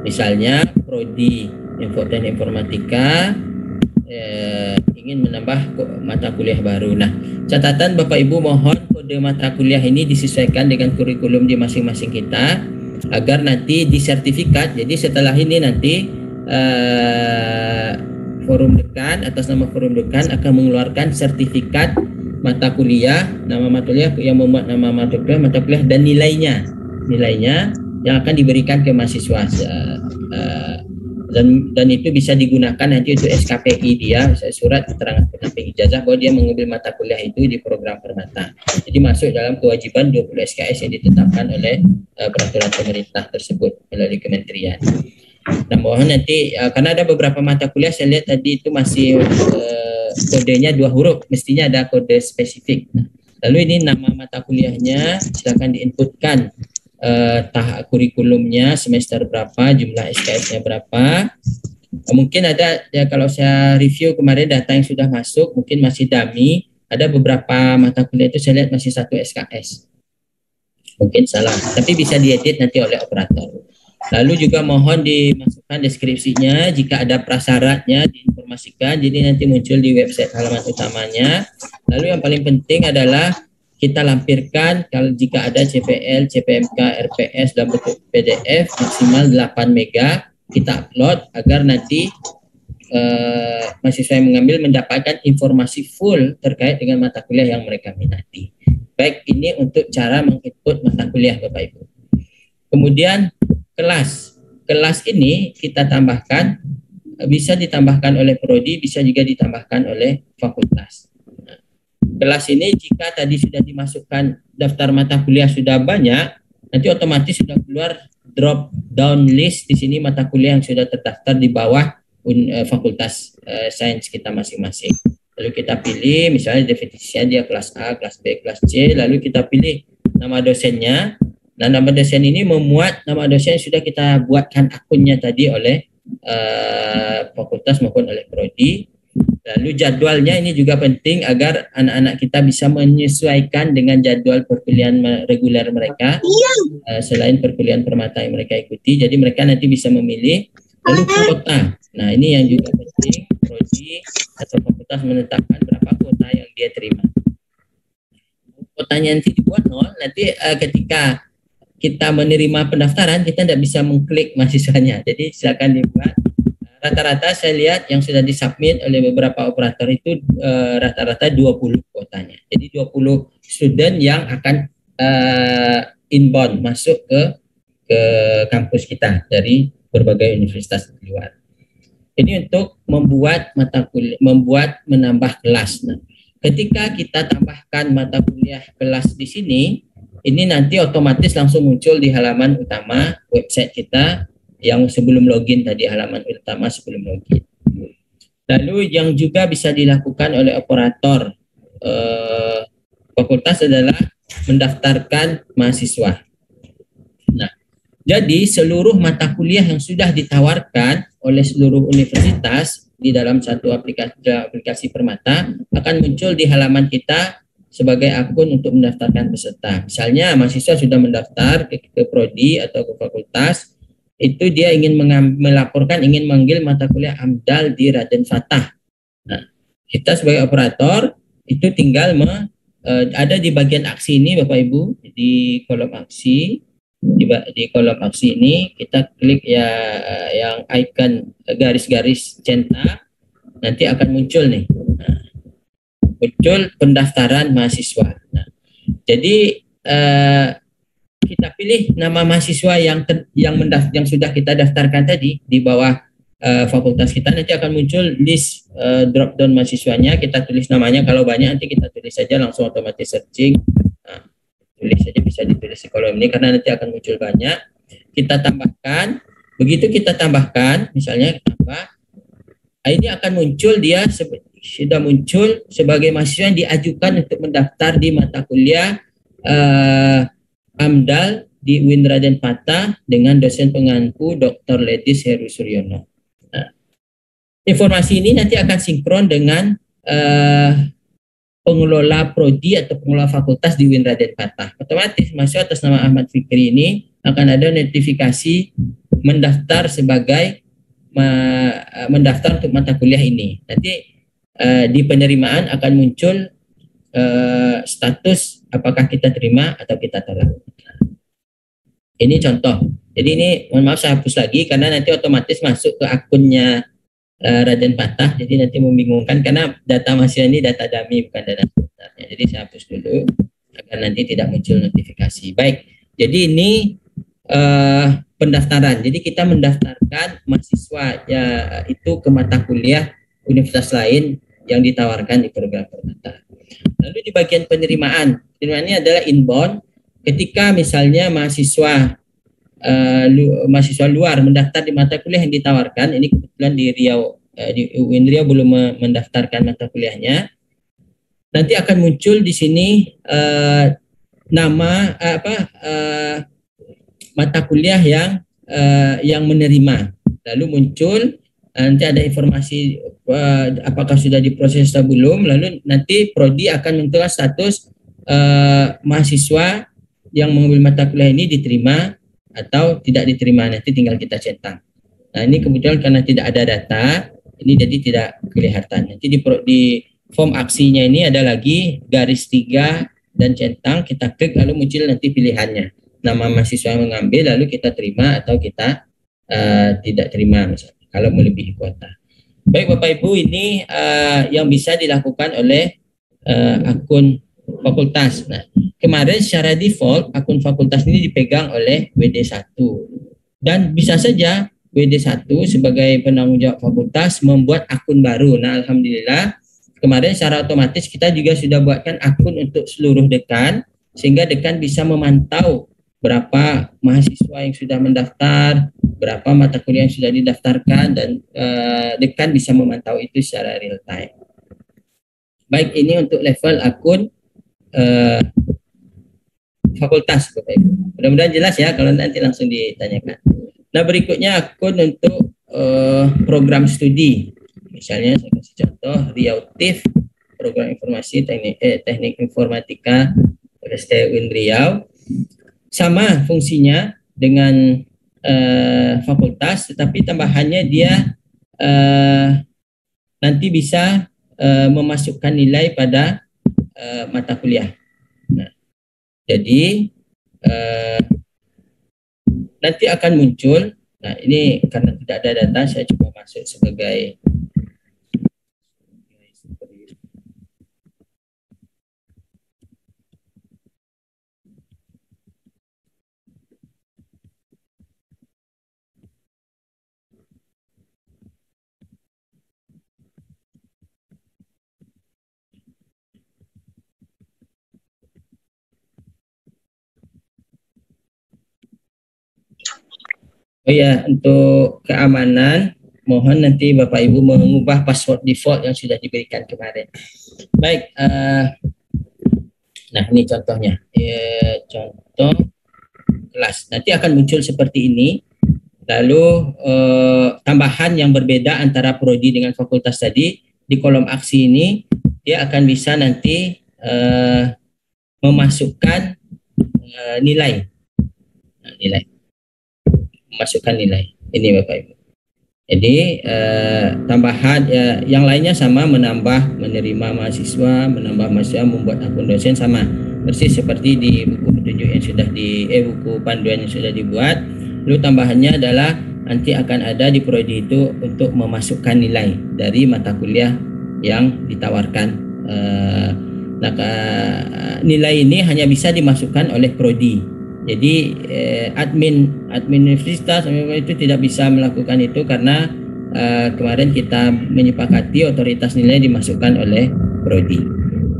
misalnya prodi info dan informatika ingin menambah mata kuliah baru. Nah, catatan Bapak Ibu, mohon kode mata kuliah ini disesuaikan dengan kurikulum di masing-masing kita agar nanti di sertifikat. Jadi setelah ini nanti Forum Dekan, atas nama Forum Dekan akan mengeluarkan sertifikat mata kuliah, nama mata kuliah yang membuat nama mata kuliah dan nilainya yang akan diberikan ke mahasiswa, dan itu bisa digunakan nanti untuk SKPI dia, surat keterangan pendamping ijazah bahwa dia mengambil mata kuliah itu di program Permata. Jadi masuk dalam kewajiban 20 SKS yang ditetapkan oleh peraturan pemerintah tersebut melalui kementerian. Nah, mohon nanti karena ada beberapa mata kuliah saya lihat tadi itu masih kodenya 2 huruf, mestinya ada kode spesifik. Nah, lalu ini nama mata kuliahnya, silakan diinputkan kurikulumnya, semester berapa, jumlah SKS-nya berapa. Mungkin ada ya, kalau saya review kemarin data yang sudah masuk mungkin masih dummy, ada beberapa mata kuliah itu saya lihat masih 1 SKS. Mungkin salah, tapi bisa diedit nanti oleh operator. Lalu juga mohon dimasukkan deskripsinya, jika ada prasyaratnya diinformasikan, jadi nanti muncul di website halaman utamanya. Lalu yang paling penting adalah kita lampirkan kalau jika ada CPL, CPMK, RPS dalam bentuk PDF maksimal 8 mega, kita upload agar nanti mahasiswa yang mengambil mendapatkan informasi full terkait dengan mata kuliah yang mereka minati. Baik, ini untuk cara menginput mata kuliah Bapak Ibu. Kemudian kelas ini kita tambahkan, bisa ditambahkan oleh prodi, bisa juga ditambahkan oleh fakultas. Nah, kelas ini jika tadi sudah dimasukkan daftar mata kuliah sudah banyak, nanti otomatis sudah keluar drop down list di sini mata kuliah yang sudah terdaftar di bawah fakultas sains kita masing-masing. Lalu kita pilih misalnya definisinya dia kelas A, kelas B, kelas C, lalu kita pilih nama dosennya. Nah, nama dosen ini memuat nama dosen yang sudah kita buatkan akunnya tadi oleh fakultas maupun oleh prodi. Lalu jadwalnya ini juga penting agar anak-anak kita bisa menyesuaikan dengan jadwal perkuliahan reguler mereka, selain perkuliahan Permata yang mereka ikuti. Jadi mereka nanti bisa memilih. Lalu kuota. Nah, ini yang juga penting, prodi atau fakultas menetapkan berapa kuota yang dia terima. Kuotanya nanti dibuat nol, nanti ketika kita menerima pendaftaran, kita tidak bisa mengklik mahasiswanya. Jadi silakan dibuat. Rata-rata saya lihat yang sudah disubmit oleh beberapa operator itu rata-rata 20 kuotanya. Jadi 20 student yang akan inbound masuk ke kampus kita dari berbagai universitas di luar. Ini untuk membuat mata kuliah, menambah kelas. Nah, ketika kita tambahkan mata kuliah kelas di sini, ini nanti otomatis langsung muncul di halaman utama website kita yang sebelum login tadi, halaman utama sebelum login. Lalu yang juga bisa dilakukan oleh operator fakultas adalah mendaftarkan mahasiswa. Nah, jadi seluruh mata kuliah yang sudah ditawarkan oleh seluruh universitas di dalam satu aplikasi Permata akan muncul di halaman kita sebagai akun untuk mendaftarkan peserta. Misalnya mahasiswa sudah mendaftar ke prodi atau ke fakultas, itu dia ingin melaporkan, ingin manggil mata kuliah AMDAL di Raden Fatah. Nah, kita sebagai operator itu tinggal ada di bagian aksi ini Bapak Ibu, di kolom aksi. Di kolom aksi ini kita klik ya yang icon garis-garis centang, nanti akan muncul nih. Nah, muncul pendaftaran mahasiswa. Nah, jadi kita pilih nama mahasiswa yang sudah kita daftarkan tadi di bawah fakultas kita, nanti akan muncul list drop down mahasiswanya, kita tulis namanya, kalau banyak nanti kita tulis saja langsung otomatis searching. Nah, tulis saja, bisa ditulis di kolom ini karena nanti akan muncul banyak. Kita tambahkan, begitu kita tambahkan, misalnya apa, ini akan muncul, dia sudah muncul sebagai mahasiswa yang diajukan untuk mendaftar di mata kuliah AMDAL di UIN Raden Fatah dengan dosen pengampu Dr. Ledis Heru Suryono. Nah, informasi ini nanti akan sinkron dengan pengelola prodi atau pengelola fakultas di UIN Raden Fatah. Otomatis mahasiswa atas nama Ahmad Fikri ini akan ada notifikasi mendaftar sebagai mendaftar untuk mata kuliah ini. Nanti di penerimaan akan muncul status apakah kita terima atau kita tolak. Ini contoh. Jadi ini mohon maaf saya hapus lagi karena nanti otomatis masuk ke akunnya Raden Fatah, jadi nanti membingungkan karena data mahasiswa ini data dummy bukan data sebenarnya. Jadi saya hapus dulu agar nanti tidak muncul notifikasi. Baik, jadi ini pendaftaran. Jadi kita mendaftarkan mahasiswa ya itu ke mata kuliah universitas lain yang ditawarkan di program Permata. Lalu di bagian penerimaan ini adalah inbound. Ketika misalnya mahasiswa luar mendaftar di mata kuliah yang ditawarkan, ini kebetulan di Riau, di UIN Riau belum mendaftarkan mata kuliahnya, nanti akan muncul di sini nama mata kuliah yang menerima, lalu muncul nanti ada informasi apakah sudah diproses atau belum, lalu nanti prodi akan menentukan status mahasiswa yang mengambil mata kuliah ini diterima atau tidak diterima, nanti tinggal kita centang. Nah, ini kemudian karena tidak ada data, ini jadi tidak kelihatan. Nanti di form aksinya ini ada lagi garis 3 dan centang, kita klik lalu muncul nanti pilihannya. Nama mahasiswa yang mengambil, lalu kita terima atau kita tidak terima misalnya, kalau melebihi kuota. Baik Bapak Ibu, ini yang bisa dilakukan oleh akun fakultas. Nah, kemarin secara default akun fakultas ini dipegang oleh WD1 dan bisa saja WD1 sebagai penanggung jawab fakultas membuat akun baru. Nah, alhamdulillah kemarin secara otomatis kita juga sudah buatkan akun untuk seluruh dekan sehingga dekan bisa memantau berapa mahasiswa yang sudah mendaftar, berapa mata kuliah yang sudah didaftarkan, dan dekan bisa memantau itu secara real time. Baik, ini untuk level akun fakultas Bapak Ibu. Mudah-mudahan jelas ya, kalau nanti langsung ditanyakan. Nah, berikutnya akun untuk program studi. Misalnya saya kasih contoh Riau TIF, program informasi teknik informatika PST UIN Riau. Sama fungsinya dengan fakultas, tetapi tambahannya dia nanti bisa memasukkan nilai pada mata kuliah. Nah, jadi nanti akan muncul. Nah, ini karena tidak ada data, saya coba masuk sebagai Oh ya, untuk keamanan, mohon nanti Bapak Ibu mengubah password default yang sudah diberikan kemarin. Baik, nah ini contohnya. Contoh kelas. Nanti akan muncul seperti ini. Lalu tambahan yang berbeda antara prodi dengan fakultas tadi, di kolom aksi ini dia akan bisa nanti memasukkan nilai. Memasukkan nilai. Ini Bapak Ibu. Jadi tambahan yang lainnya sama, menambah, menerima mahasiswa, menambah mahasiswa, membuat akun dosen sama. Persis seperti di buku petunjuk yang sudah buku panduan yang sudah dibuat. Lalu tambahannya adalah nanti akan ada di prodi itu untuk memasukkan nilai dari mata kuliah yang ditawarkan. Nilai ini hanya bisa dimasukkan oleh prodi. Jadi admin universitas itu tidak bisa melakukan itu karena kemarin kita menyepakati otoritas nilai dimasukkan oleh prodi.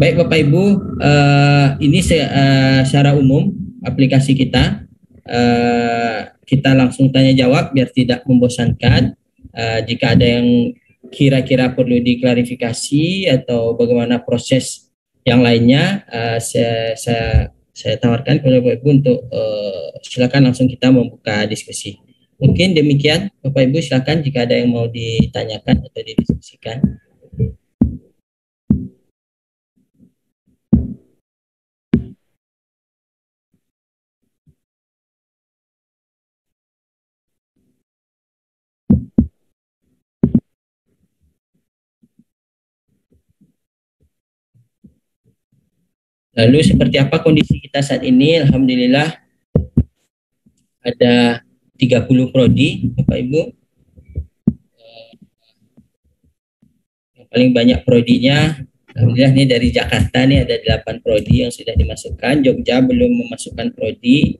Baik Bapak Ibu, ini secara umum aplikasi kita. Kita langsung tanya jawab biar tidak membosankan. Jika ada yang kira-kira perlu diklarifikasi atau bagaimana proses yang lainnya, saya tawarkan kepada Bapak Ibu untuk silakan langsung kita membuka diskusi. Mungkin demikian Bapak Ibu, silakan jika ada yang mau ditanyakan atau didiskusikan. Lalu seperti apa kondisi kita saat ini? Alhamdulillah ada 30 prodi Bapak Ibu. Yang paling banyak prodinya alhamdulillah ini dari Jakarta nih ada 8 prodi yang sudah dimasukkan. Jogja belum memasukkan prodi.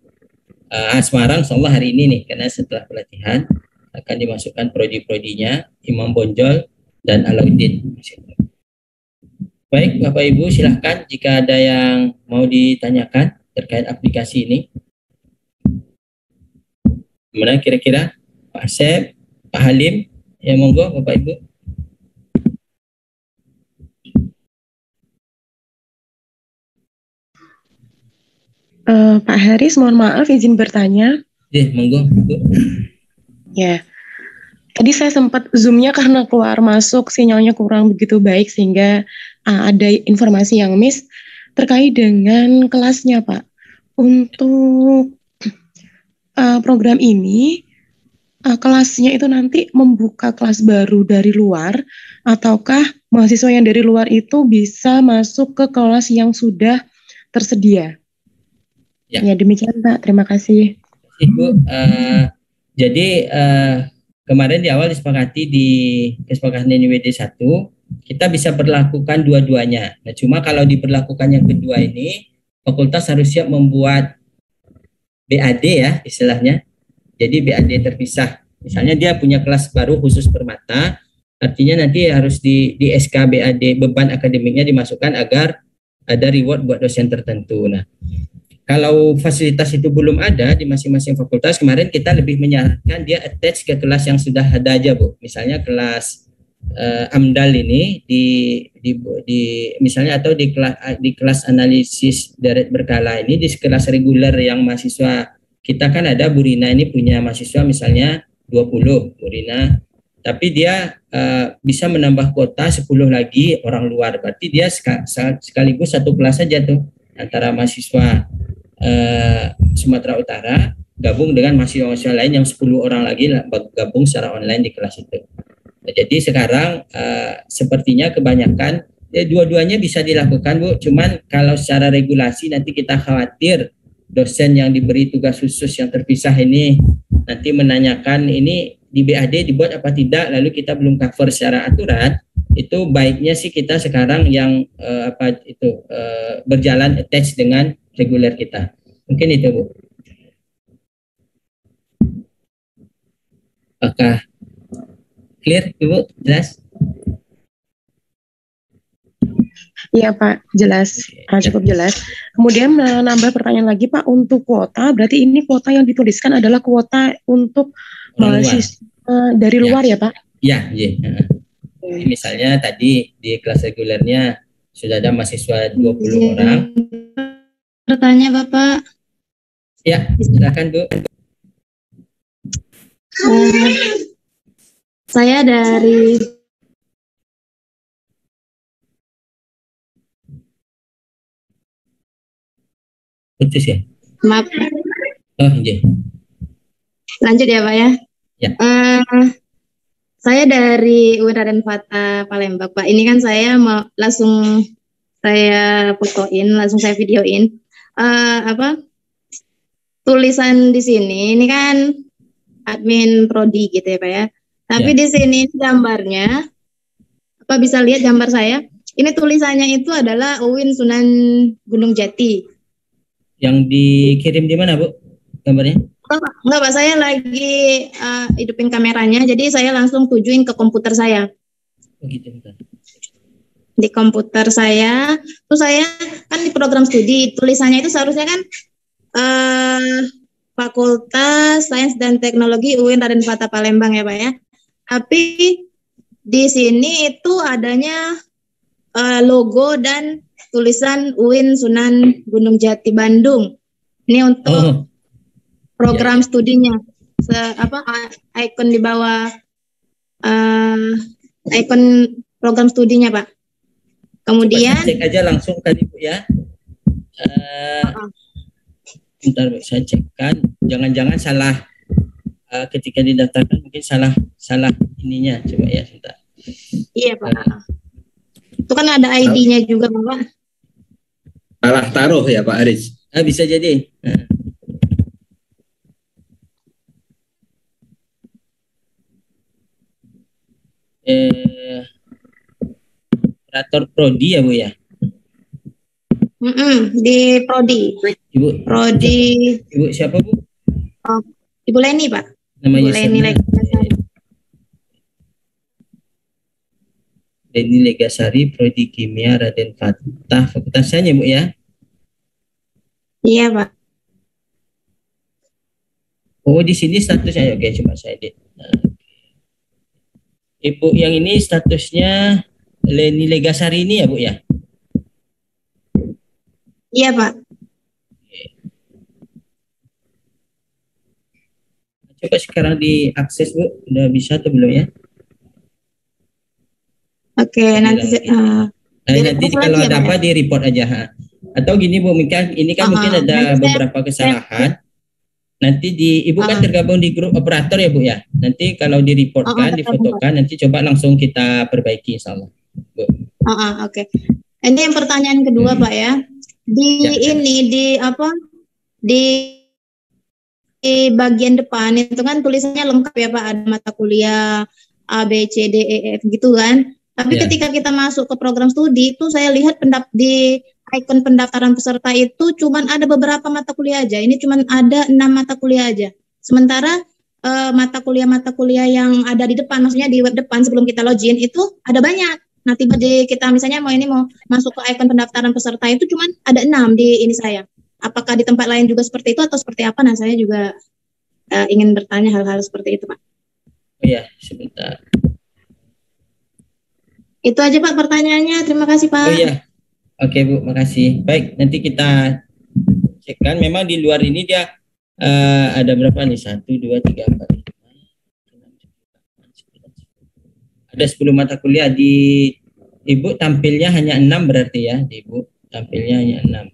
Semarang insyaallah hari ini nih karena setelah pelatihan akan dimasukkan prodi-prodinya, Imam Bonjol dan Alauddin. Baik Bapak Ibu, silahkan jika ada yang mau ditanyakan terkait aplikasi ini. Mana kira-kira Pak Asep, Pak Halim, ya monggo Bapak Ibu. Pak Haris, mohon maaf izin bertanya. Monggo. Ya, tadi saya sempat zoomnya karena keluar masuk sinyalnya kurang begitu baik sehingga ada informasi yang miss terkait dengan kelasnya Pak. Untuk program ini kelasnya itu nanti membuka kelas baru dari luar ataukah mahasiswa yang dari luar itu bisa masuk ke kelas yang sudah tersedia? Ya demikian Pak, terima kasih. Ibu, jadi kemarin di awal disepakati di kesepakatan NIWD 1 kita bisa berlakukan dua-duanya. Nah, cuma kalau diberlakukan yang kedua ini fakultas harus siap membuat BAD ya istilahnya. Jadi BAD terpisah. Misalnya dia punya kelas baru khusus permata, artinya nanti harus di SK BAD beban akademiknya dimasukkan agar ada reward buat dosen tertentu. Nah, kalau fasilitas itu belum ada di masing-masing fakultas, kemarin kita lebih menyarankan dia attach ke kelas yang sudah ada aja, Bu. Misalnya kelas AMDAL ini misalnya atau di kelas analisis deret berkala ini di kelas reguler yang mahasiswa kita kan ada Bu Rina ini punya mahasiswa misalnya 20 Bu Rina, tapi dia bisa menambah kuota 10 lagi orang luar, berarti dia sekaligus satu kelas saja tuh antara mahasiswa Sumatera Utara gabung dengan mahasiswa lain yang 10 orang lagi gabung secara online di kelas itu. Nah, jadi sekarang sepertinya kebanyakan dua-duanya bisa dilakukan Bu, cuman kalau secara regulasi nanti kita khawatir dosen yang diberi tugas khusus yang terpisah ini nanti menanyakan ini di BAD dibuat apa tidak, lalu kita belum cover secara aturan. Itu baiknya sih kita sekarang yang berjalan attach dengan reguler kita. Mungkin itu Bu. Apakah clear Ibu? Jelas? Iya Pak, jelas, cukup jelas. Kemudian menambah pertanyaan lagi Pak, untuk kuota, berarti ini kuota yang dituliskan adalah kuota untuk mahasiswa dari luar ya Pak? Ya, iya. Misalnya tadi di kelas regulernya sudah ada mahasiswa 20 orang. Bertanya Bapak. Ya, silakan Bu. Saya dari Putus ya? maaf. Oh iya. Lanjut ya Pak ya. Ya. Saya dari UIN Raden Fata Palembang Pak. Ini kan saya mau langsung saya fotoin, langsung saya videoin. Tulisan di sini ini kan admin prodi gitu ya Pak ya. Tapi di sini gambarnya, apa bisa lihat gambar saya? Ini tulisannya itu adalah UIN Sunan Gunung Jati. Yang dikirim di mana Bu gambarnya? Enggak Pak, saya lagi hidupin kameranya, jadi saya langsung tujuin ke komputer saya. Begitu bukan? Di komputer saya, terus saya kan di program studi, tulisannya itu seharusnya kan Fakultas Sains dan Teknologi UIN Raden Fata Palembang ya Pak ya. Tapi di sini itu adanya logo dan tulisan UIN Sunan Gunung Jati Bandung. Ini untuk program studinya. Ikon di bawah ikon program studinya Pak. Kemudian cek aja langsung kali Bu ya. Bentar Bu, saya cekkan. Jangan-jangan salah ketika didaftarkan, mungkin salah ininya. Coba ya sebentar. Iya Pak. Itu kan ada ID-nya juga Bapak. Salah taruh ya Pak Aris. Bisa jadi. Operator prodi ya Bu ya? Di prodi. Ibu. Prodi. Ibu siapa Bu? Oh, Ibu Leni Pak. Namanya Ibu Leni Legasari. Leni Legasari, prodi kimia Raden Fata, fakultas sains Bu ya? Iya Pak. Oh di sini statusnya, oke coba saya edit. Ibu yang ini statusnya Leni Legasari ini ya Bu ya? Iya Pak. Coba sekarang diakses Bu, udah bisa atau belum ya? Oke, nanti nanti kalau ada apa di report aja. Atau gini Bu, ini kan mungkin ada beberapa kesalahan. Nanti Ibu kan tergabung di grup operator ya Bu ya. Nanti kalau direportkan, difotokan, nanti coba langsung kita perbaiki insyaallah. Bu. Oke. Ini yang pertanyaan kedua Pak ya. Di bagian depan itu kan tulisannya lengkap ya Pak, ada mata kuliah A, B, C, D, E, F gitu kan. Tapi ketika kita masuk ke program studi itu saya lihat di ikon pendaftaran peserta itu cuman ada beberapa mata kuliah aja. Ini cuman ada 6 mata kuliah aja. Sementara mata kuliah yang ada di depan, maksudnya di web depan sebelum kita login itu ada banyak. Nah, tiba kita misalnya mau masuk ke ikon pendaftaran peserta itu cuman ada 6 di ini saya. Apakah di tempat lain juga seperti itu atau seperti apa? Nah, saya juga ingin bertanya hal-hal seperti itu, Pak. Oh iya, sebentar. Itu aja Pak pertanyaannya. Terima kasih Pak. Oh iya. Oke Bu, makasih. Baik, nanti kita cekkan. Memang di luar ini dia ada berapa nih? 1, 2, 3, 4, 5, 6, 7, 8, 9, 10. Ada 10 mata kuliah. Di Ibu tampilnya hanya 6 berarti ya? Di Ibu tampilnya hanya 6.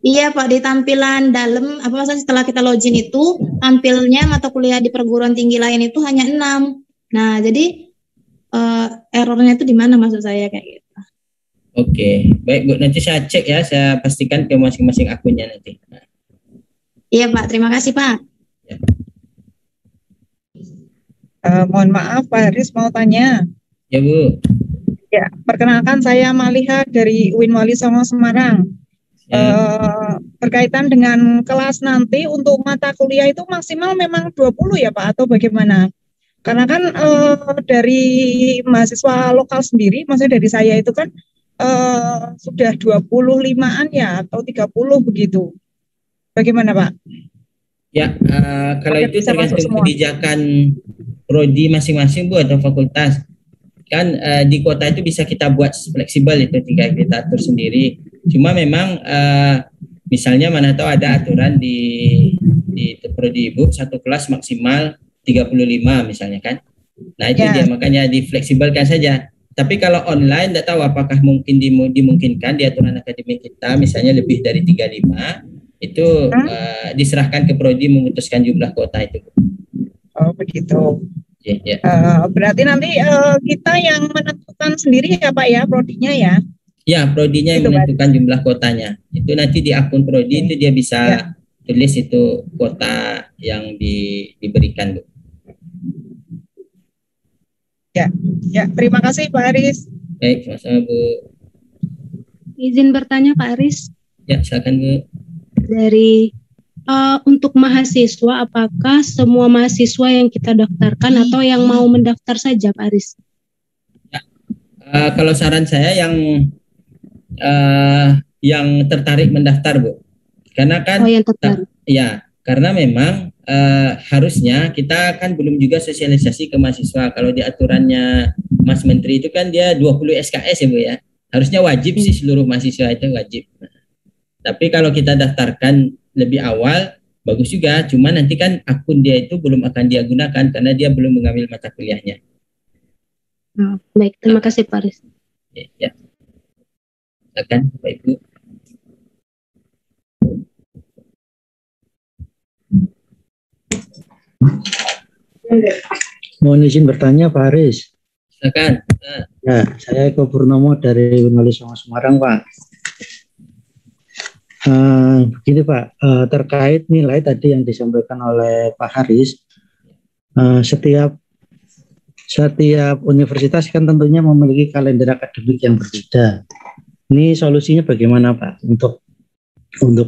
Iya Pak, di tampilan dalam, maksudnya setelah kita login itu, tampilnya mata kuliah di perguruan tinggi lain itu hanya 6. Nah, jadi errornya itu di mana maksud saya kayak gitu. Oke, baik Bu, nanti saya cek ya, saya pastikan ke masing-masing akunnya nanti. Iya Pak, terima kasih Pak. Ya. Mohon maaf Pak Haris mau tanya. Ya Bu. Ya, perkenalkan saya Maliha dari UIN Wali Songo Semarang. Berkaitan dengan kelas nanti untuk mata kuliah itu maksimal memang 20 ya Pak atau bagaimana? Karena kan dari mahasiswa lokal sendiri, maksudnya dari saya itu kan sudah 25-an ya atau 30 begitu. Bagaimana Pak? Ya, kalau Agar itu bisa masuk tergantung semua. kebijakan prodi masing-masing Bu atau fakultas. Kan di kota itu bisa kita buat fleksibel, itu tinggal kita atur sendiri. Cuma memang misalnya mana tahu ada aturan di prodi Ibu satu kelas maksimal 35 misalnya kan. Nah itu Ya. dia, makanya difleksibelkan saja. Tapi kalau online tidak tahu apakah mungkin dimungkinkan di aturan akademik kita misalnya lebih dari 35 itu diserahkan ke prodi memutuskan jumlah kuota itu. Oh begitu. Ya. Berarti nanti kita yang menentukan sendiri ya Pak ya prodinya ya? Ya, prodinya yang Itu, menentukan jumlah kuotanya. Itu nanti di akun prodi itu dia bisa tulis itu kuota yang diberikan, Bu. Ya, terima kasih Pak Aris. Baik, sama-sama Bu. Izin bertanya Pak Aris. Ya, silakan Bu. Dari untuk mahasiswa, apakah semua mahasiswa yang kita daftarkan atau yang mau mendaftar saja Pak Aris? Kalau saran saya yang tertarik mendaftar Bu, karena kan yang tertarik. Ya, karena memang harusnya kita kan belum juga sosialisasi ke mahasiswa. Kalau di aturannya Mas Menteri itu kan dia 20 SKS ya Bu ya, harusnya wajib sih seluruh mahasiswa itu wajib. Tapi kalau kita daftarkan lebih awal bagus juga, cuma nanti kan akun dia itu belum akan dia gunakan karena dia belum mengambil mata kuliahnya. Baik, terima kasih Pak Aris. Ya. Silakan Bapak Ibu. Mohon izin bertanya Pak Aris. Silakan. Ya, saya Eko Purnomo dari Wali Songo Semarang Pak. Begini Pak, terkait nilai tadi yang disampaikan oleh Pak Haris, setiap universitas kan tentunya memiliki kalender akademik yang berbeda. Ini solusinya bagaimana Pak untuk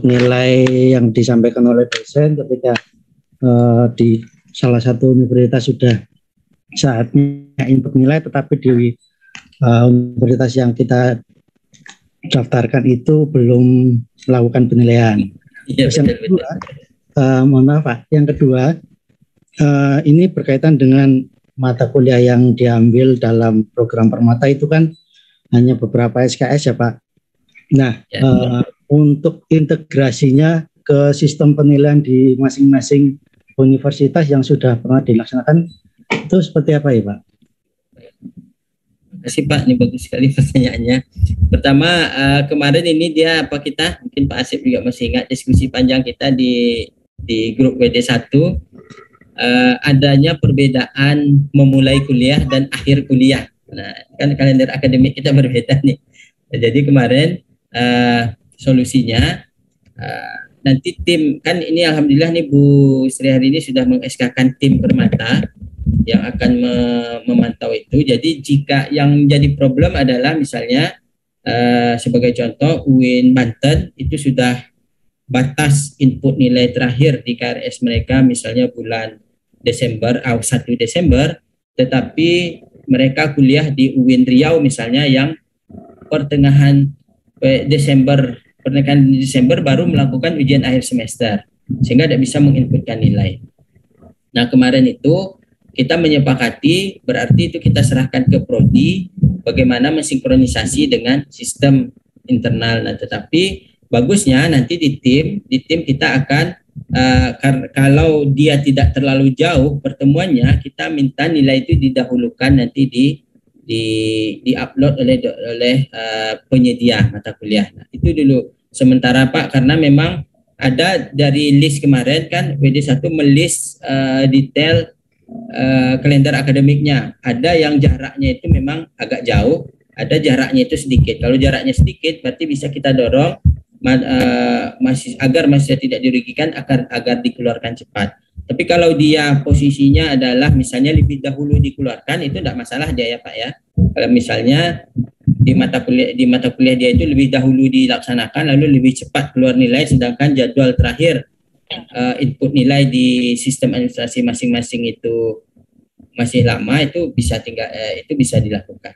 nilai yang disampaikan oleh dosen ketika di salah satu universitas sudah saatnya input nilai, tetapi di universitas yang kita daftarkan itu belum melakukan penilaian. Ya, yang kedua, mohon maaf Pak, yang kedua ini berkaitan dengan mata kuliah yang diambil dalam program permata itu kan hanya beberapa SKS ya Pak. Nah, untuk integrasinya ke sistem penilaian di masing-masing universitas yang sudah pernah dilaksanakan itu seperti apa ya Pak? Terima kasih Pak, ini bagus sekali pertanyaannya. Pertama, kemarin ini mungkin Pak Asep juga masih ingat diskusi panjang kita di grup WD1, adanya perbedaan memulai kuliah dan akhir kuliah. Nah, kan kalender akademik kita berbeda nih. Jadi kemarin solusinya nanti tim, kan ini alhamdulillah nih Bu Sri hari ini sudah meng-SK-kan tim permata yang akan memantau itu. Jadi jika yang jadi problem adalah misalnya sebagai contoh UIN Banten itu sudah batas input nilai terakhir di KRS mereka misalnya bulan Desember atau 1 Desember, tetapi mereka kuliah di UIN Riau misalnya yang pertengahan Desember baru melakukan ujian akhir semester sehingga tidak bisa menginputkan nilai. Nah kemarin itu kita menyepakati, berarti itu kita serahkan ke prodi bagaimana mensinkronisasi dengan sistem internal. Nah, tetapi bagusnya nanti di tim kita akan kalau dia tidak terlalu jauh pertemuannya, kita minta nilai itu didahulukan nanti di upload oleh penyedia mata kuliah. Nah, itu dulu sementara Pak, karena memang ada dari list kemarin kan WD1 melis detail kalender akademiknya. Ada yang jaraknya itu memang agak jauh, ada jaraknya itu sedikit. Kalau jaraknya sedikit berarti bisa kita dorong agar mahasiswa tidak dirugikan agar dikeluarkan cepat. Tapi kalau dia posisinya adalah misalnya lebih dahulu dikeluarkan, itu tidak masalah dia ya Pak ya. Kalau misalnya di mata kuliah dia itu lebih dahulu dilaksanakan lalu lebih cepat keluar nilai, sedangkan jadwal terakhir input nilai di sistem administrasi masing-masing itu masih lama, itu bisa dilakukan.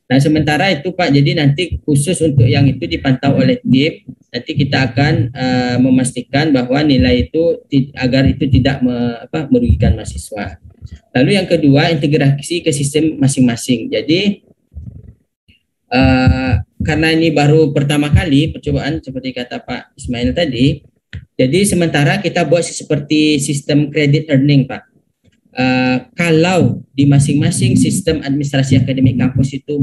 Nah, sementara itu Pak, jadi nanti khusus untuk yang itu dipantau oleh tim. Nanti kita akan memastikan bahwa nilai itu agar itu tidak merugikan mahasiswa. Lalu yang kedua, integrasi ke sistem masing-masing. Jadi karena ini baru pertama kali percobaan seperti kata Pak Ismail tadi, jadi sementara kita buat seperti sistem credit earning Pak. Kalau di masing-masing sistem administrasi akademik kampus itu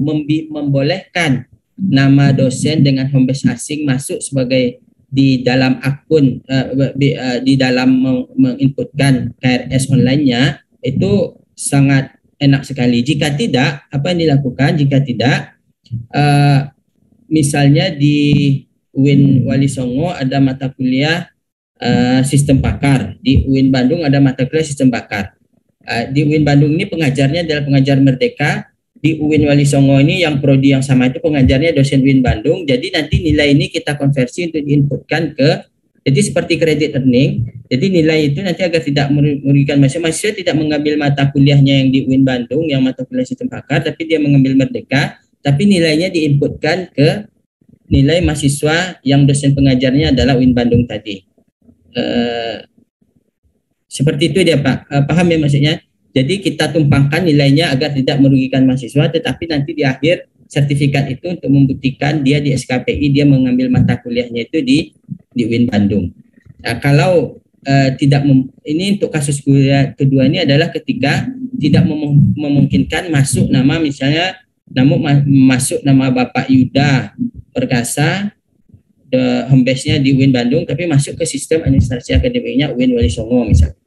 membolehkan nama dosen dengan home base asing masuk sebagai di dalam akun di dalam menginputkan KRS online-nya, itu sangat enak sekali. Jika tidak, apa yang dilakukan? Jika tidak, misalnya di UIN Wali Songo ada mata kuliah sistem pakar, di UIN Bandung ada mata kuliah sistem pakar. Di UIN Bandung ini pengajarnya adalah pengajar Merdeka, di UIN Wali Songo ini yang prodi yang sama itu pengajarnya dosen UIN Bandung. Jadi nanti nilai ini kita konversi untuk diinputkan ke, jadi seperti credit earning. Jadi nilai itu nanti agar tidak merugikan mahasiswa tidak mengambil mata kuliahnya yang di UIN Bandung, yang mata kuliah sistem pakar, tapi dia mengambil Merdeka, tapi nilainya diinputkan ke nilai mahasiswa yang dosen pengajarnya adalah UIN Bandung tadi. Seperti itu dia Pak, paham ya maksudnya? Jadi kita tumpangkan nilainya agar tidak merugikan mahasiswa, tetapi nanti di akhir sertifikat itu untuk membuktikan dia di SKPI dia mengambil mata kuliahnya itu di UIN Bandung. Nah, kalau ini untuk kasus kuliah kedua ini adalah ketika tidak memungkinkan masuk nama misalnya masuk nama Bapak Yuda Perkasa, home base-nya di UIN Bandung, tapi masuk ke sistem administrasi akademiknya UIN Wali Songo misalnya.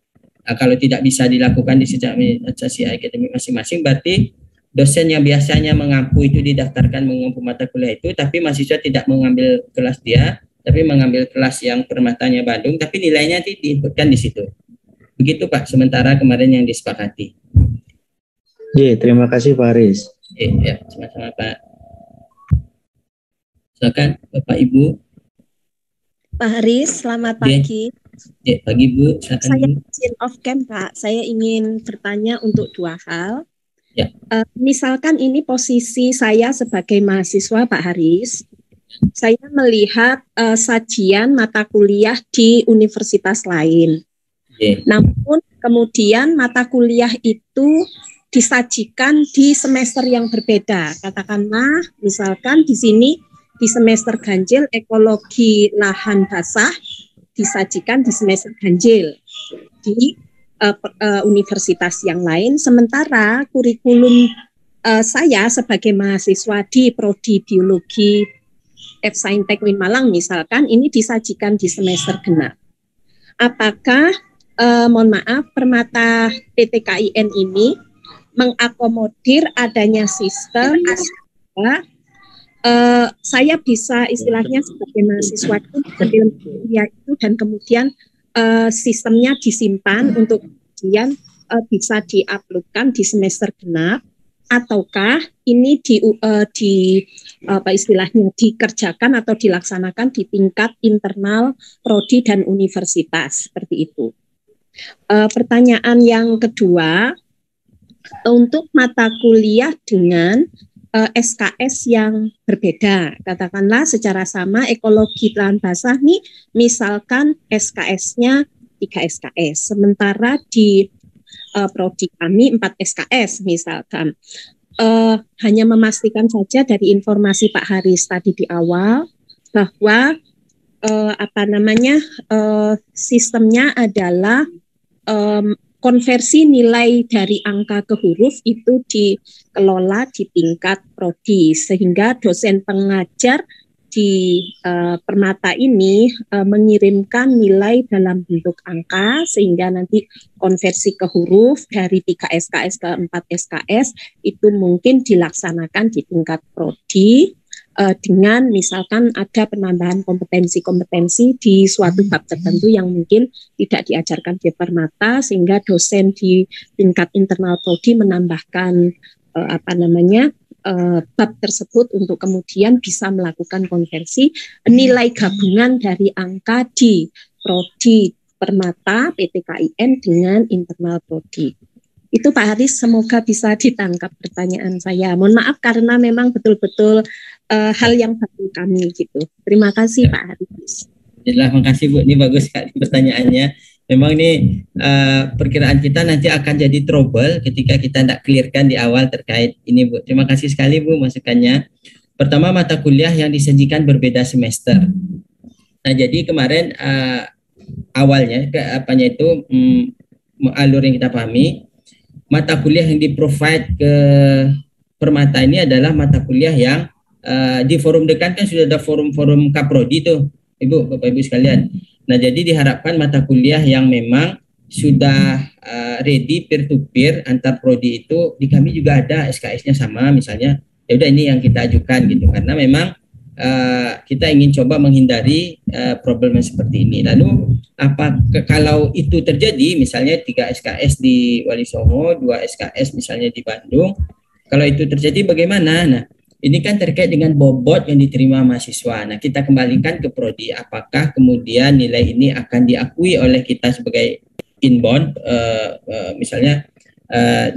Nah, kalau tidak bisa dilakukan di sistem administrasi akademik masing-masing, berarti dosen yang biasanya mengampu itu didaftarkan mengampu mata kuliah itu, tapi mahasiswa tidak mengambil kelas dia, tapi mengambil kelas yang permatanya Bandung, tapi nilainya diinputkan di situ. Begitu Pak, sementara kemarin yang disepakati. Iya, terima kasih Pak Haris. Ya, sama-sama Pak. Silakan Bapak Ibu. Pak Haris, selamat pagi. Ya, pagi Bu. Silakan, saya Bu. izin off cam Pak. Saya ingin bertanya untuk dua hal. Ya. Misalkan ini posisi saya sebagai mahasiswa Pak Haris, saya melihat sajian mata kuliah di universitas lain. Ya. Namun kemudian mata kuliah itu disajikan di semester yang berbeda. Katakanlah, misalkan di sini di semester ganjil ekologi lahan basah disajikan di semester ganjil di universitas yang lain, sementara kurikulum saya sebagai mahasiswa di prodi biologi Saintek UIN Malang misalkan ini disajikan di semester genap. Apakah mohon maaf Permata PTKIN ini mengakomodir adanya sistem saya bisa istilahnya sebagai mahasiswa itu ambil kuliah itu dan kemudian sistemnya disimpan untuk kemudian bisa diuploadkan di semester genap, ataukah ini apa istilahnya dikerjakan atau dilaksanakan di tingkat internal prodi dan universitas seperti itu. Pertanyaan yang kedua, untuk mata kuliah dengan SKS yang berbeda, katakanlah secara sama ekologi lahan basah nih, misalkan SKS-nya 3 SKS, sementara di prodi kami 4 SKS misalkan. Hanya memastikan saja dari informasi Pak Haris tadi di awal bahwa sistemnya adalah konversi nilai dari angka ke huruf itu dikelola di tingkat prodi, sehingga dosen pengajar di Permata ini mengirimkan nilai dalam bentuk angka, sehingga nanti konversi ke huruf dari 3 SKS ke 4 SKS itu mungkin dilaksanakan di tingkat prodi dengan misalkan ada penambahan kompetensi-kompetensi di suatu bab tertentu yang mungkin tidak diajarkan di Permata, sehingga dosen di tingkat internal prodi menambahkan bab tersebut untuk kemudian bisa melakukan konversi nilai gabungan dari angka di prodi Permata PTKIN dengan internal prodi. Itu Pak Haris, semoga bisa ditangkap pertanyaan saya. Mohon maaf karena memang betul-betul hal yang baru kami gitu. Terima kasih Pak Haris. Alhamdulillah, makasih Bu. Ini bagus sekali pertanyaannya. Memang ini perkiraan kita nanti akan jadi trouble ketika kita tidak clearkan di awal terkait ini Bu. Terima kasih sekali Bu masukannya. Pertama, mata kuliah yang disajikan berbeda semester. Nah, jadi kemarin awalnya alur yang kita pahami, mata kuliah yang di-provide ke Permata ini adalah mata kuliah yang di forum dekan kan sudah ada forum-forum Kaprodi tuh, Ibu, Bapak Ibu sekalian. Nah, jadi diharapkan mata kuliah yang memang sudah ready peer-to-peer antar prodi itu, di kami juga ada SKS-nya sama misalnya, ya udah ini yang kita ajukan gitu, karena memang kita ingin coba menghindari problem yang seperti ini. Lalu kalau itu terjadi, misalnya 3 SKS di Wali Songo, 2 SKS misalnya di Bandung, kalau itu terjadi bagaimana? Nah, ini kan terkait dengan bobot yang diterima mahasiswa. Nah, kita kembalikan ke prodi, apakah kemudian nilai ini akan diakui oleh kita sebagai inbound, misalnya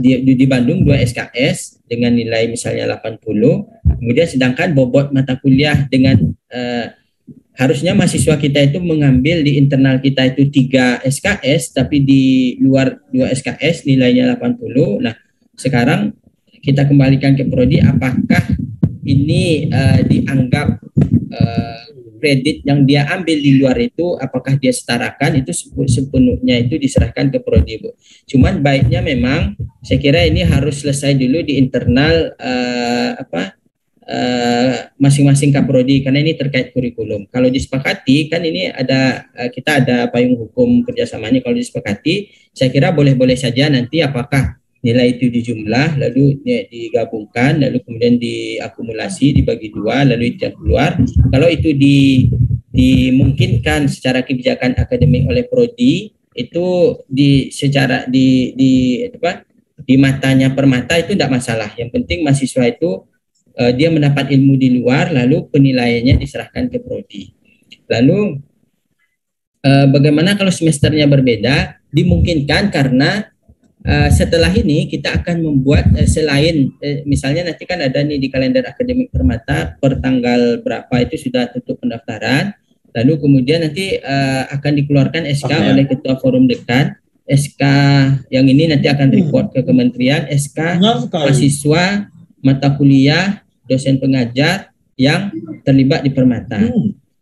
di Bandung 2 SKS dengan nilai misalnya 80, kemudian sedangkan bobot mata kuliah dengan harusnya mahasiswa kita itu mengambil di internal kita itu 3 SKS, tapi di luar 2 SKS nilainya 80. Nah, sekarang kita kembalikan ke prodi, apakah ini dianggap kredit yang dia ambil di luar itu, apakah dia setarakan, itu sepenuhnya itu diserahkan ke prodi Bu. Cuman baiknya memang saya kira ini harus selesai dulu di internal masing-masing kaprodi, karena ini terkait kurikulum. Kalau disepakati kan ini kita ada payung hukum kerjasamanya. Kalau disepakati, saya kira boleh-boleh saja nanti apakah nilai itu dijumlah, lalu digabungkan, lalu kemudian diakumulasi, dibagi 2, lalu itu yang keluar. Kalau itu dimungkinkan secara kebijakan akademik oleh prodi, itu di matanya Permata itu tidak masalah. Yang penting mahasiswa itu dia mendapat ilmu di luar, lalu penilaiannya diserahkan ke prodi. Lalu bagaimana kalau semesternya berbeda? Dimungkinkan karena setelah ini kita akan membuat selain misalnya nanti kan ada nih di kalender akademik Permata per tanggal berapa itu sudah tutup pendaftaran, lalu kemudian nanti akan dikeluarkan SK oleh Ketua Forum Dekan. SK yang ini nanti akan report ke kementerian, SK mahasiswa mata kuliah dosen pengajar yang terlibat di Permata.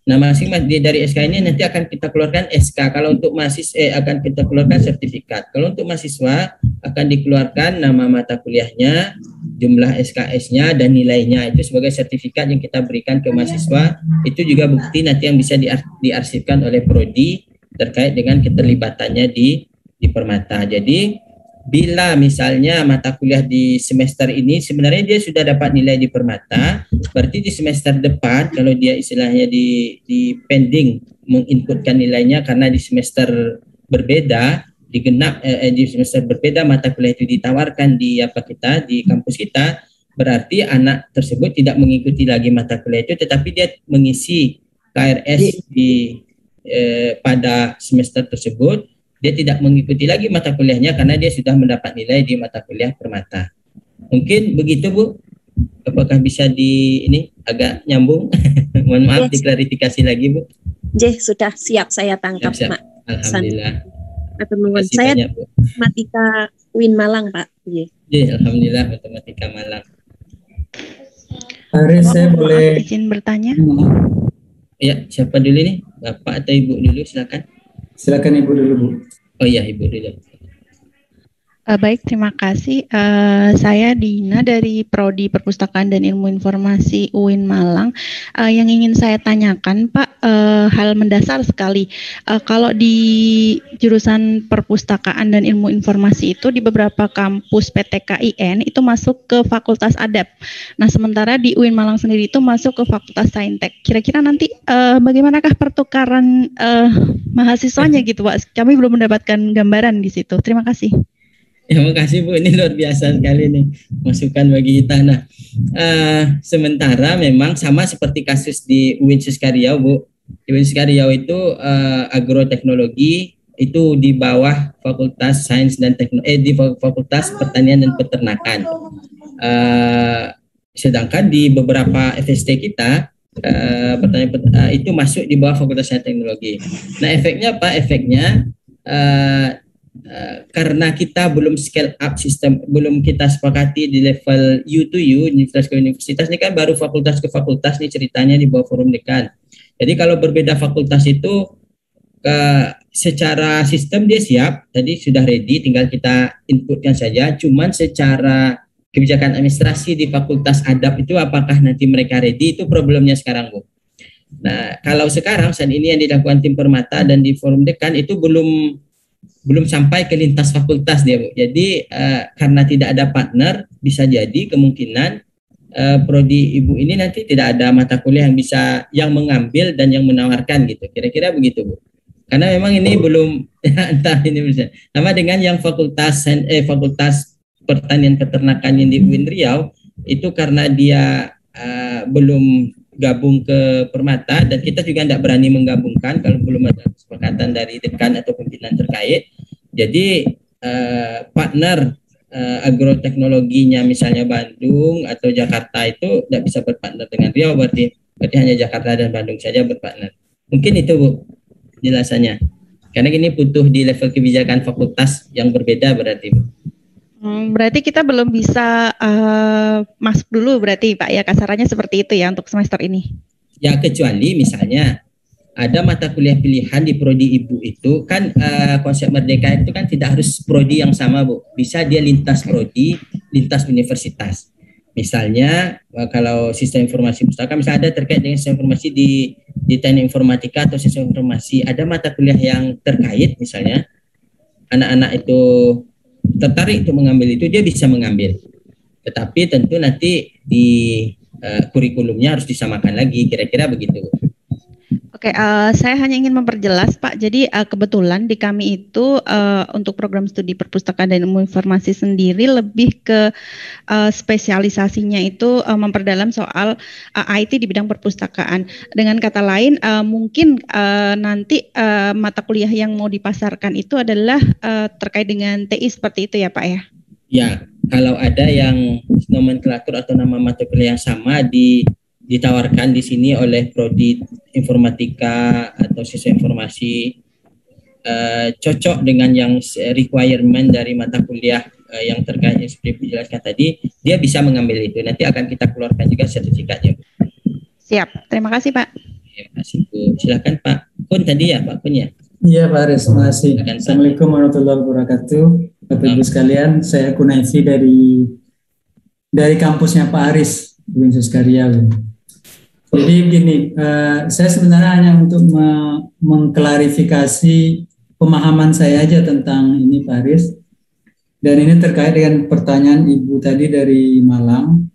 Nah, masing-masing dari SK ini nanti akan kita keluarkan SK. Kalau untuk mahasiswa akan kita keluarkan sertifikat. Kalau untuk mahasiswa akan dikeluarkan nama mata kuliahnya, jumlah SKS-nya dan nilainya, itu sebagai sertifikat yang kita berikan ke mahasiswa. Itu juga bukti nanti yang bisa diarsipkan oleh prodi terkait dengan keterlibatannya di Permata. Jadi bila misalnya mata kuliah di semester ini sebenarnya dia sudah dapat nilai di Permata, berarti di semester depan kalau dia istilahnya di pending menginputkan nilainya karena di semester berbeda, di semester berbeda mata kuliah itu ditawarkan di kampus kita, berarti anak tersebut tidak mengikuti lagi mata kuliah itu, tetapi dia mengisi KRS pada semester tersebut. Dia tidak mengikuti lagi mata kuliahnya karena dia sudah mendapat nilai di mata kuliah Permata. Mungkin begitu Bu. Apakah bisa ini agak nyambung? Mohon maaf diklarifikasi lagi Bu. Sudah siap saya tangkap Mak. Alhamdulillah. Saya banyak, Matematika UIN Malang Pak. Alhamdulillah Matematika Malang. Haris, saya boleh izin bertanya? Ya, siapa dulu nih? Bapak atau Ibu dulu, silakan. Silakan Ibu dulu, Bu. Oh iya, Ibu dulu. Baik, terima kasih. Saya Dina dari Prodi Perpustakaan dan Ilmu Informasi UIN Malang. Yang ingin saya tanyakan, Pak, hal mendasar sekali. Kalau di jurusan Perpustakaan dan Ilmu Informasi itu di beberapa kampus PTKIN itu masuk ke Fakultas Adab. Nah, sementara di UIN Malang sendiri itu masuk ke Fakultas Saintek. Kira-kira nanti bagaimanakah pertukaran mahasiswanya gitu, Pak? Kami belum mendapatkan gambaran di situ. Terima kasih. Ya, makasih Bu, ini luar biasa sekali nih masukan bagi kita. Nah, sementara memang sama seperti kasus di UIN Suskariau Bu. Di UIN Suskariau itu agroteknologi itu di bawah Fakultas Sains dan Teknologi, di Fakultas Pertanian dan Peternakan. Sedangkan di beberapa FST kita itu masuk di bawah Fakultas Sains dan Teknologi. Nah, efeknya apa? Efeknya karena kita belum scale up sistem, belum kita sepakati di level U to U, universitas ke universitas, ini kan baru fakultas ke fakultas nih ceritanya di bawah forum dekan. Jadi kalau berbeda fakultas itu secara sistem dia siap, tadi sudah ready, tinggal kita inputkan saja. Cuman secara kebijakan administrasi di fakultas adab itu apakah nanti mereka ready, itu problemnya sekarang, Bu. Nah, kalau sekarang saat ini yang dilakukan tim Permata dan di forum dekan itu belum sampai ke lintas fakultas dia, Bu. Jadi karena tidak ada partner, bisa jadi kemungkinan prodi Ibu ini nanti tidak ada mata kuliah yang mengambil dan yang menawarkan gitu. Kira-kira begitu, Bu. Karena memang ini belum entah ini bisa. Sama dengan yang fakultas Pertanian Peternakan yang di UIN Riau itu karena dia belum gabung ke Permata dan kita juga tidak berani menggabungkan kalau belum ada kesepakatan dari dekan atau pimpinan terkait. Jadi partner agroteknologinya misalnya Bandung atau Jakarta itu tidak bisa berpartner dengan Riau, berarti hanya Jakarta dan Bandung saja berpartner. Mungkin itu, Bu, jelasannya. Karena ini butuh di level kebijakan fakultas yang berbeda berarti, Bu. Berarti kita belum bisa masuk dulu berarti Pak ya, kasarannya seperti itu ya untuk semester ini. Ya, kecuali misalnya ada mata kuliah pilihan di prodi Ibu itu kan konsep merdeka itu kan tidak harus prodi yang sama, Bu. Bisa dia lintas prodi, lintas universitas. Misalnya kalau sistem informasi pustaka misalnya ada terkait dengan sistem informasi di teknik informatika atau sistem informasi, ada mata kuliah yang terkait misalnya anak-anak itu tertarik untuk mengambil itu, dia bisa mengambil. Tetapi tentu nanti di kurikulumnya harus disamakan lagi, kira-kira begitu. Oke, saya hanya ingin memperjelas Pak. Jadi kebetulan di kami itu untuk program studi perpustakaan dan ilmu informasi sendiri lebih ke spesialisasinya itu memperdalam soal IT di bidang perpustakaan. Dengan kata lain, mungkin nanti mata kuliah yang mau dipasarkan itu adalah terkait dengan TI seperti itu ya Pak ya? Ya, kalau ada yang nomenklatur atau nama mata kuliah yang sama ditawarkan di sini oleh prodi informatika atau sistem informasi cocok dengan yang requirement dari mata kuliah yang terkait yang seperti dijelaskan tadi, dia bisa mengambil itu. Nanti akan kita keluarkan juga sertifikatnya. Siap, terima kasih Pak. Terima kasih, Bu. Silakan Pak Kun tadi ya, Pak Kun ya. Iya Pak Aris, terima kasih. Assalamualaikum warahmatullahi wabarakatuh. Bapak Ibu sekalian, saya Kunaifi dari kampusnya Pak Aris, Universitas Riau. Jadi begini, saya sebenarnya hanya untuk mengklarifikasi pemahaman saya aja tentang ini Pak Aris. Dan ini terkait dengan pertanyaan Ibu tadi dari Malang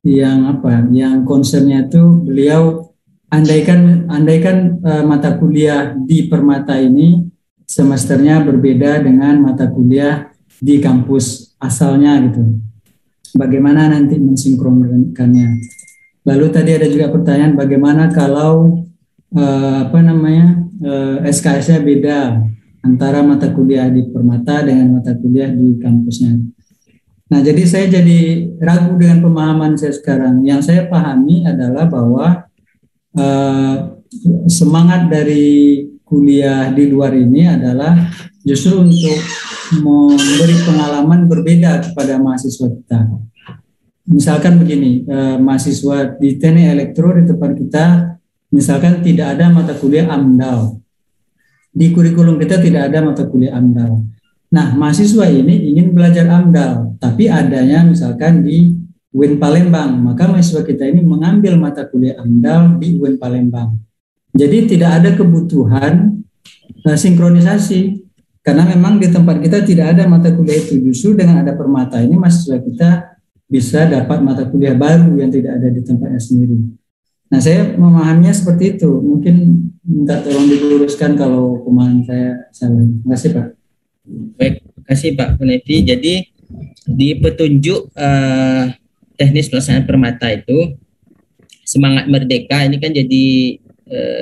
yang concernnya itu beliau andaikan mata kuliah di Permata ini semesternya berbeda dengan mata kuliah di kampus asalnya gitu. Bagaimana nanti mensinkronkannya? Lalu tadi ada juga pertanyaan bagaimana kalau SKS-nya beda antara mata kuliah di Permata dengan mata kuliah di kampusnya. Nah, jadi saya jadi ragu dengan pemahaman saya sekarang. Yang saya pahami adalah bahwa semangat dari kuliah di luar ini adalah justru untuk memberi pengalaman berbeda kepada mahasiswa kita. Misalkan begini, mahasiswa di teknik elektro di tempat kita, misalkan tidak ada mata kuliah AMDAL. Di kurikulum kita tidak ada mata kuliah AMDAL. Nah, mahasiswa ini ingin belajar AMDAL, tapi adanya misalkan di UIN Palembang, maka mahasiswa kita ini mengambil mata kuliah AMDAL di UIN Palembang. Jadi tidak ada kebutuhan sinkronisasi, karena memang di tempat kita tidak ada mata kuliah itu. Justru dengan ada Permata ini mahasiswa kita bisa dapat mata kuliah baru yang tidak ada di tempatnya sendiri. Nah, saya memahaminya seperti itu. Mungkin minta tolong diluruskan kalau pemahaman saya salah. Terima kasih Pak. Baik, terima kasih Pak Kunaifi. Jadi di petunjuk teknis pelaksanaan Permata itu semangat merdeka ini kan jadi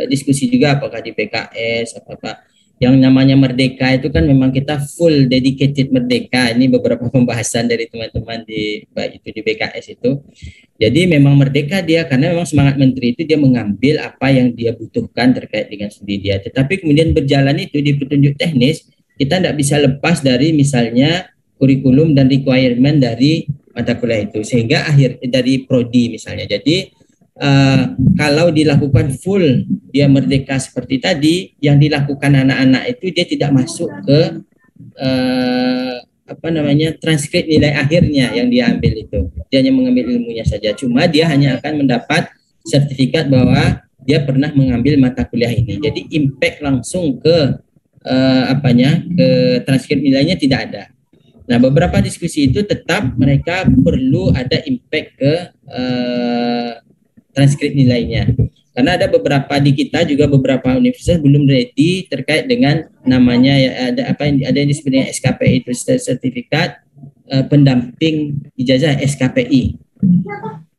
diskusi juga apakah di PKS apa yang namanya merdeka itu kan memang kita full dedicated merdeka. Ini beberapa pembahasan dari teman-teman di baik itu di PKS itu. Jadi memang merdeka dia karena memang semangat menteri itu dia mengambil apa yang dia butuhkan terkait dengan studi dia. Tetapi kemudian berjalan itu di petunjuk teknis kita tidak bisa lepas dari misalnya kurikulum dan requirement dari mata kuliah itu sehingga akhir dari prodi misalnya. Jadi kalau dilakukan full dia merdeka seperti tadi, yang dilakukan anak-anak itu dia tidak masuk ke transkrip nilai akhirnya yang dia ambil itu. Dia hanya mengambil ilmunya saja. Cuma dia hanya akan mendapat sertifikat bahwa dia pernah mengambil mata kuliah ini. Jadi impact langsung ke ke transkrip nilainya tidak ada. Nah, beberapa diskusi itu tetap mereka perlu ada impact ke transkrip nilainya. Karena ada beberapa di kita juga beberapa universitas belum ready terkait dengan namanya ada yang disebut dengan SKPI itu sertifikat pendamping ijazah SKPI.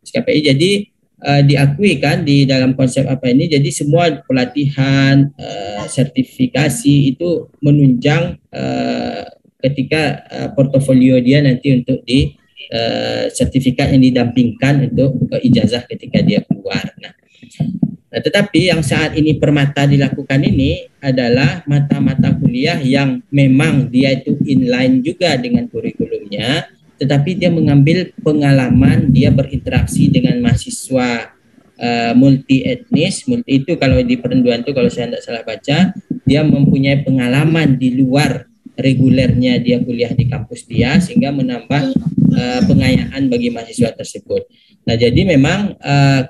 SKPI jadi diakui kan di dalam konsep ini. Jadi semua pelatihan sertifikasi itu menunjang ketika portofolio dia nanti untuk di sertifikat yang didampingkan untuk ijazah ketika dia keluar. Nah, tetapi yang saat ini Permata dilakukan ini adalah mata-mata kuliah yang memang dia itu inline juga dengan kurikulumnya, tetapi dia mengambil pengalaman dia berinteraksi dengan mahasiswa multi etnis. Multi itu kalau di perenduan itu kalau saya tidak salah baca, dia mempunyai pengalaman di luar regulernya dia kuliah di kampus dia sehingga menambah pengayaan bagi mahasiswa tersebut. Nah, jadi memang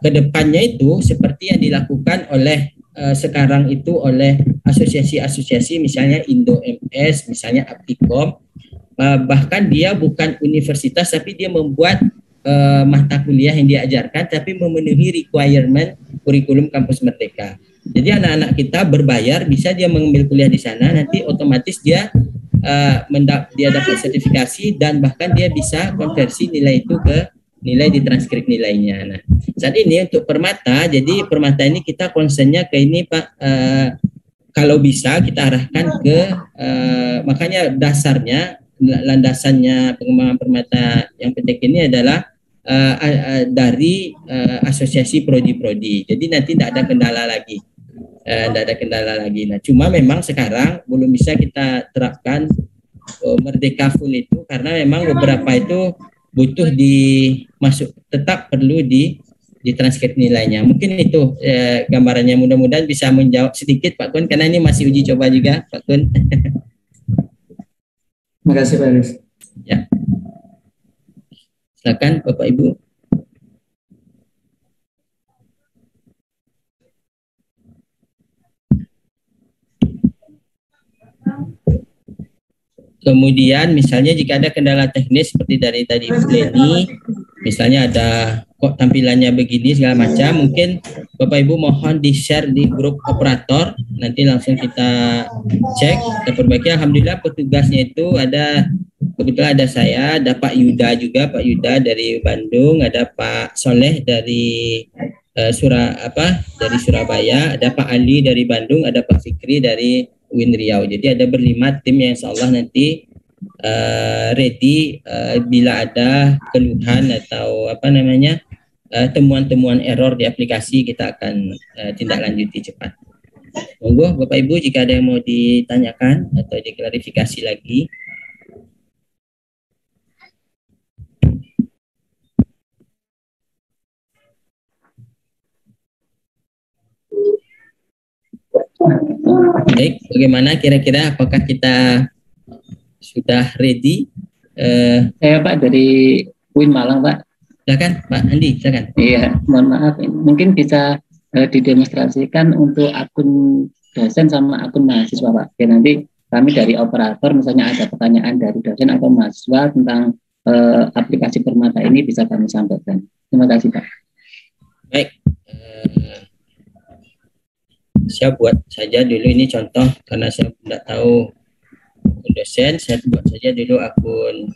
kedepannya itu seperti yang dilakukan oleh sekarang itu oleh asosiasi-asosiasi misalnya Indo MS, misalnya Aptikom, bahkan dia bukan universitas tapi dia membuat mata kuliah yang diajarkan tapi memenuhi requirement kurikulum kampus Merdeka. Jadi anak-anak kita berbayar bisa dia mengambil kuliah di sana, nanti otomatis dia dapat sertifikasi dan bahkan dia bisa konversi nilai itu ke nilai di transkrip nilainya. Nah, saat ini untuk Permata, jadi Permata ini kita concernnya ke ini Pak, kalau bisa kita arahkan ke makanya dasarnya landasannya pengembangan Permata yang penting ini adalah dari asosiasi prodi-prodi. Jadi nanti tidak ada kendala lagi. Nah, cuma memang sekarang belum bisa kita terapkan merdeka full itu karena memang beberapa itu butuh tetap perlu di transkrip nilainya. Mungkin itu gambarannya, mudah-mudahan bisa menjawab sedikit Pak Kun karena ini masih uji coba juga Pak Kun. Terima kasih Pak Aris. Ya. Silakan Bapak Ibu. Kemudian misalnya jika ada kendala teknis seperti dari tadi Leni, misalnya ada kok tampilannya begini segala macam, mungkin Bapak Ibu mohon di-share di grup operator, nanti langsung kita cek, kita perbaiki. Alhamdulillah petugasnya itu ada, kebetulan ada saya, ada Pak Yuda juga, Pak Yuda dari Bandung, ada Pak Soleh dari dari Surabaya, ada Pak Ali dari Bandung, ada Pak Fikri dari UIN Riau. Jadi ada berlima tim yang insya Allah nanti ready bila ada keluhan atau temuan-temuan error di aplikasi kita akan tindak lanjuti cepat. Monggo Bapak Ibu jika ada yang mau ditanyakan atau diklarifikasi lagi. Baik, bagaimana kira-kira apakah kita sudah ready? Saya Pak dari UIN Malang Pak. Silakan Pak Andi, silakan. Iya, mohon maaf, mungkin bisa didemonstrasikan untuk akun dosen sama akun mahasiswa Pak. Ya, nanti kami dari operator misalnya ada pertanyaan dari dosen atau mahasiswa tentang aplikasi Permata ini bisa kami sampaikan. Terima kasih Pak. Baik. Saya buat saja dulu ini contoh karena saya tidak tahu dosen, saya buat saja dulu akun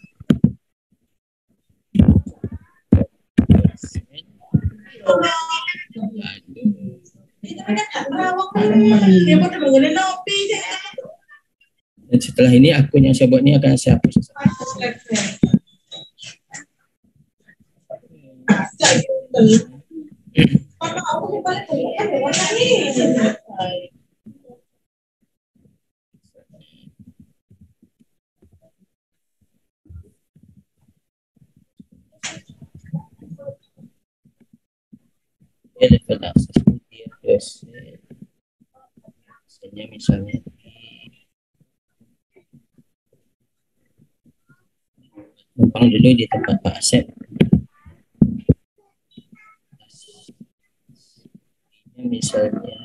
Dan setelah ini akun yang saya buat ini akan saya hapus. Level akses media dosen. Misalnya numpang dulu di tempat Pak Asep. Misalnya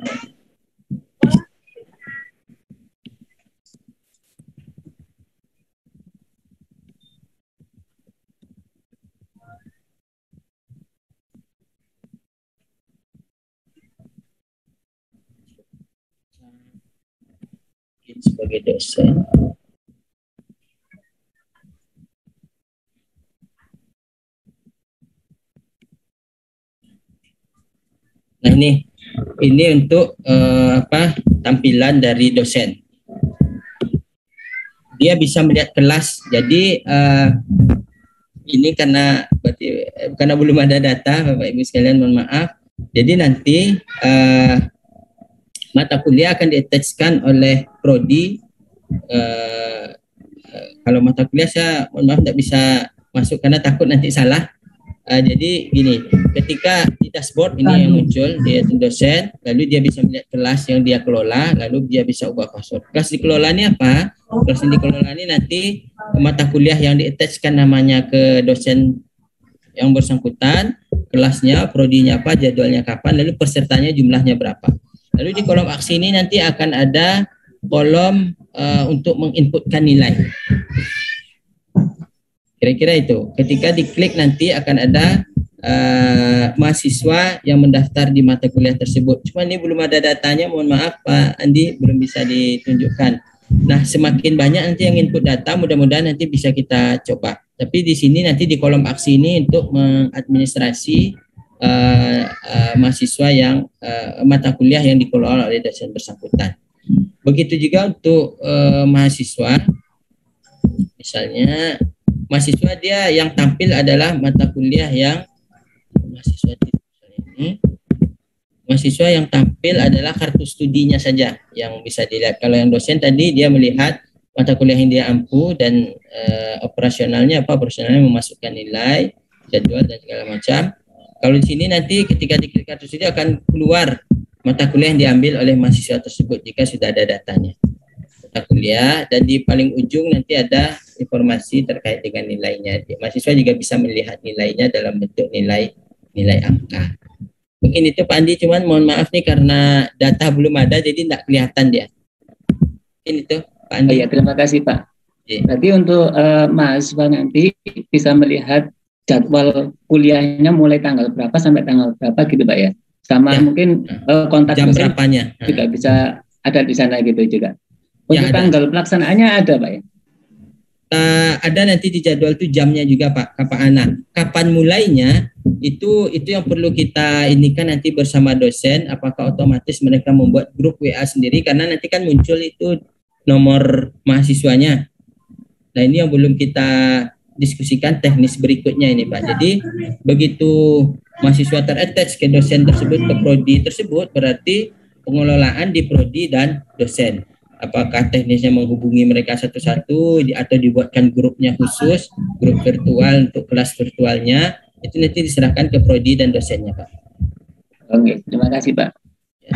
sebagai dosen. Nah ini untuk tampilan dari dosen. Dia bisa melihat kelas. Jadi ini karena belum ada data, Bapak Ibu sekalian, mohon maaf. Jadi nanti mata kuliah akan di-attach-kan oleh prodi. Kalau mata kuliah saya mohon maaf tidak bisa masuk karena takut nanti salah. Jadi gini, ketika di dashboard ini yang muncul, dia itu dosen, lalu dia bisa melihat kelas yang dia kelola, lalu dia bisa ubah password. Kelas dikelola ini apa? Kelas yang dikelola ini nanti mata kuliah yang di-attach-kan namanya ke dosen yang bersangkutan, kelasnya, prodinya apa, jadwalnya kapan, lalu pesertanya jumlahnya berapa. Lalu di kolom aksi ini nanti akan ada kolom untuk menginputkan nilai. Kira-kira itu. Ketika diklik nanti akan ada mahasiswa yang mendaftar di mata kuliah tersebut. Cuma ini belum ada datanya, mohon maaf Pak Andi, belum bisa ditunjukkan. Nah, semakin banyak nanti yang input data, mudah-mudahan nanti bisa kita coba. Tapi di sini nanti di kolom aksi ini untuk mengadministrasi mahasiswa yang mata kuliah yang dikelola oleh dosen bersangkutan. Begitu juga untuk mahasiswa, misalnya mahasiswa dia yang tampil adalah mata kuliah yang mahasiswa yang tampil adalah kartu studinya saja yang bisa dilihat. Kalau yang dosen tadi dia melihat mata kuliah yang dia ampu dan operasionalnya memasukkan nilai, jadwal dan segala macam. Kalau di sini nanti ketika diklik kartu studi akan keluar mata kuliah yang diambil oleh mahasiswa tersebut jika sudah ada datanya. Mata kuliah, dan di paling ujung nanti ada informasi terkait dengan nilainya. Mahasiswa juga bisa melihat nilainya dalam bentuk nilai angka. Mungkin itu Pak Andi, cuman mohon maaf nih karena data belum ada jadi tidak kelihatan dia. Mungkin itu Pak Andi. Ya, terima kasih Pak. Berarti untuk mahasiswa nanti bisa melihat jadwal kuliahnya mulai tanggal berapa sampai tanggal berapa gitu Pak ya. Sama ya, mungkin kontak jam berapanya juga bisa ada di sana gitu juga. Untuk ya, tanggal pelaksanaannya ada Pak ya? Ada nanti di jadwal itu jamnya juga Pak Ana. Kapan mulainya itu yang perlu kita inikan nanti bersama dosen. Apakah otomatis mereka membuat grup WA sendiri karena nanti kan muncul itu nomor mahasiswanya. Nah ini yang belum kita diskusikan teknis berikutnya ini Pak. Jadi begitu mahasiswa ter-attach ke dosen tersebut, ke prodi tersebut, berarti pengelolaan di prodi dan dosen. Apakah teknisnya menghubungi mereka satu-satu atau dibuatkan grupnya khusus, grup virtual untuk kelas virtualnya, itu nanti diserahkan ke prodi dan dosennya Pak. Oke, terima kasih Pak. Ya.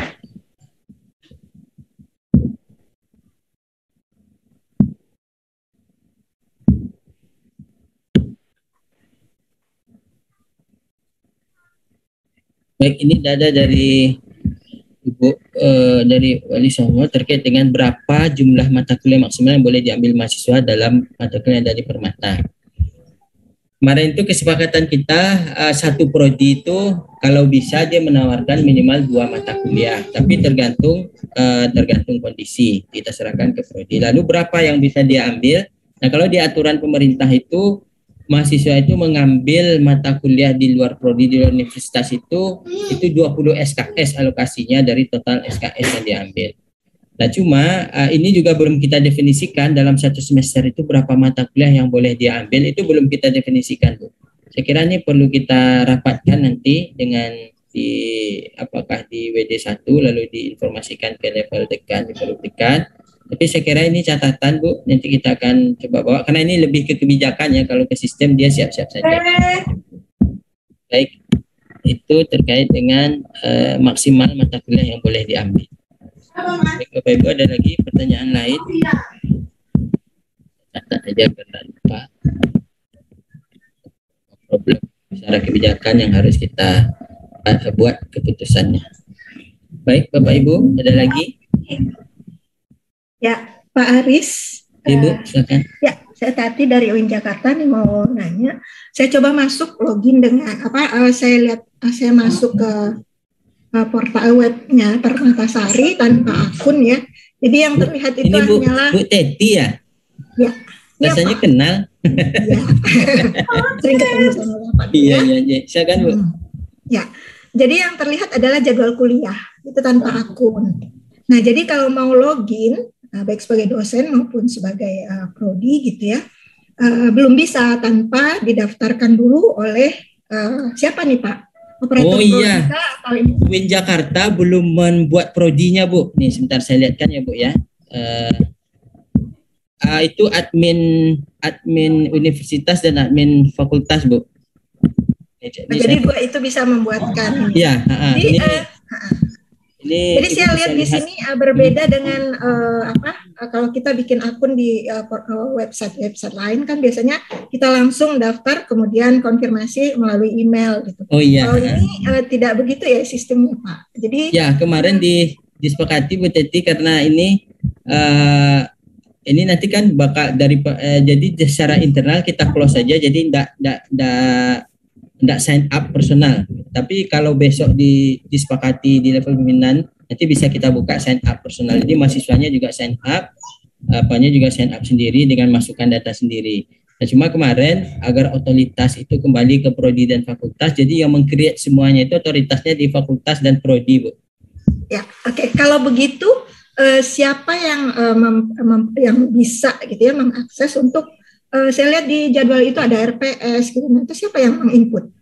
Baik, ini data dari Ibu dari Wali Songo terkait dengan berapa jumlah mata kuliah maksimal yang boleh diambil mahasiswa dalam mata kuliah dari Permata. Kemarin itu kesepakatan kita satu prodi itu kalau bisa dia menawarkan minimal 2 mata kuliah, tapi tergantung kondisi kita serahkan ke prodi. Lalu berapa yang bisa dia ambil? Nah kalau di aturan pemerintah itu mahasiswa itu mengambil mata kuliah di luar prodi di luar universitas itu 20 SKS alokasinya dari total SKS yang diambil. Nah cuma ini juga belum kita definisikan dalam satu semester itu berapa mata kuliah yang boleh diambil, itu belum kita definisikan, Bu. Saya kira ini perlu kita rapatkan nanti dengan apakah di WD1 lalu diinformasikan ke level dekan, di Forum Dekan. Tapi saya kira ini catatan, Bu, nanti kita akan coba bawa karena ini lebih ke kebijakan ya, kalau ke sistem dia siap-siap saja. Baik, itu terkait dengan maksimal mata kuliah yang boleh diambil. Baik, Bapak Ibu, ada lagi pertanyaan lain? Catat aja karena lupa. Problem secara kebijakan yang harus kita buat keputusannya. Baik, Bapak Ibu, ada lagi? Ya, Pak Aris. Ibu, silakan. Ya, saya Tati dari UIN Jakarta nih mau nanya. Saya coba masuk login dengan saya masuk ke portal webnya Permatasari tanpa akun ya. Jadi yang terlihat itu hanyalah Bu Teti ya? Ya. Rasanya kenal. Ya. Sering ketemu sama Bapak. Iya. Silakan, Bu. Ya. Jadi yang terlihat adalah jadwal kuliah itu tanpa akun. Nah, jadi kalau mau login, baik sebagai dosen maupun sebagai prodi gitu ya, belum bisa tanpa didaftarkan dulu oleh siapa nih Pak? Operator iya, UIN Jakarta belum membuat prodinya, Bu. Nih sebentar saya lihatkan ya, Bu ya. Itu admin universitas dan admin fakultas, Bu. Jadi dua itu bisa membuatkan. Iya, jadi saya lihat di sini berbeda dengan kalau kita bikin akun di website lain kan biasanya kita langsung daftar kemudian konfirmasi melalui email gitu. Oh iya. Kalau ini tidak begitu ya sistemnya, Pak. Jadi ya kemarin disepakati Bu Teti karena ini nanti kan bakal jadi secara internal kita close saja, jadi tidak sign up personal. Tapi kalau besok disepakati di level pimpinan, nanti bisa kita buka sign up personal. Jadi mahasiswanya juga sign up, apanya juga sign up sendiri dengan masukkan data sendiri. Nah, cuma kemarin agar otoritas itu kembali ke prodi dan fakultas, jadi yang meng-create semuanya itu otoritasnya di fakultas dan prodi, Bu. Ya, oke. Kalau begitu siapa yang bisa gitu ya mengakses untuk saya lihat di jadwal itu ada RPS gitu. Nah, itu siapa yang menginput?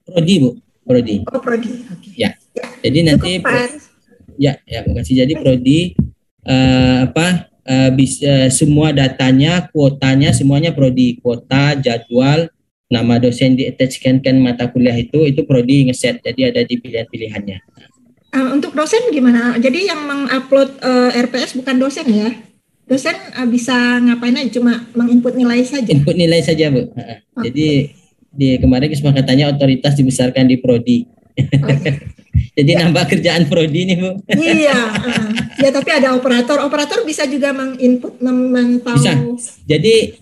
Prodi, Bu. Prodi. Oh, prodi. Oke. Ya. Jadi nanti terima kasih. Jadi prodi bisa semua datanya, kuotanya semuanya prodi, kuota, jadwal, nama dosen di-attachkan mata kuliah itu prodi ngeset. Jadi ada di pilihan-pilihannya. Untuk dosen gimana? Jadi yang mengupload RPS bukan dosen ya? Dosen bisa ngapain aja, cuma menginput nilai saja? Input nilai saja, Bu. Jadi di kemarin kesepakatannya otoritas dibesarkan di prodi. Jadi nambah kerjaan prodi nih, Bu. Iya. Ya, tapi ada operator. Operator bisa juga menginput, memantau. Bisa. Jadi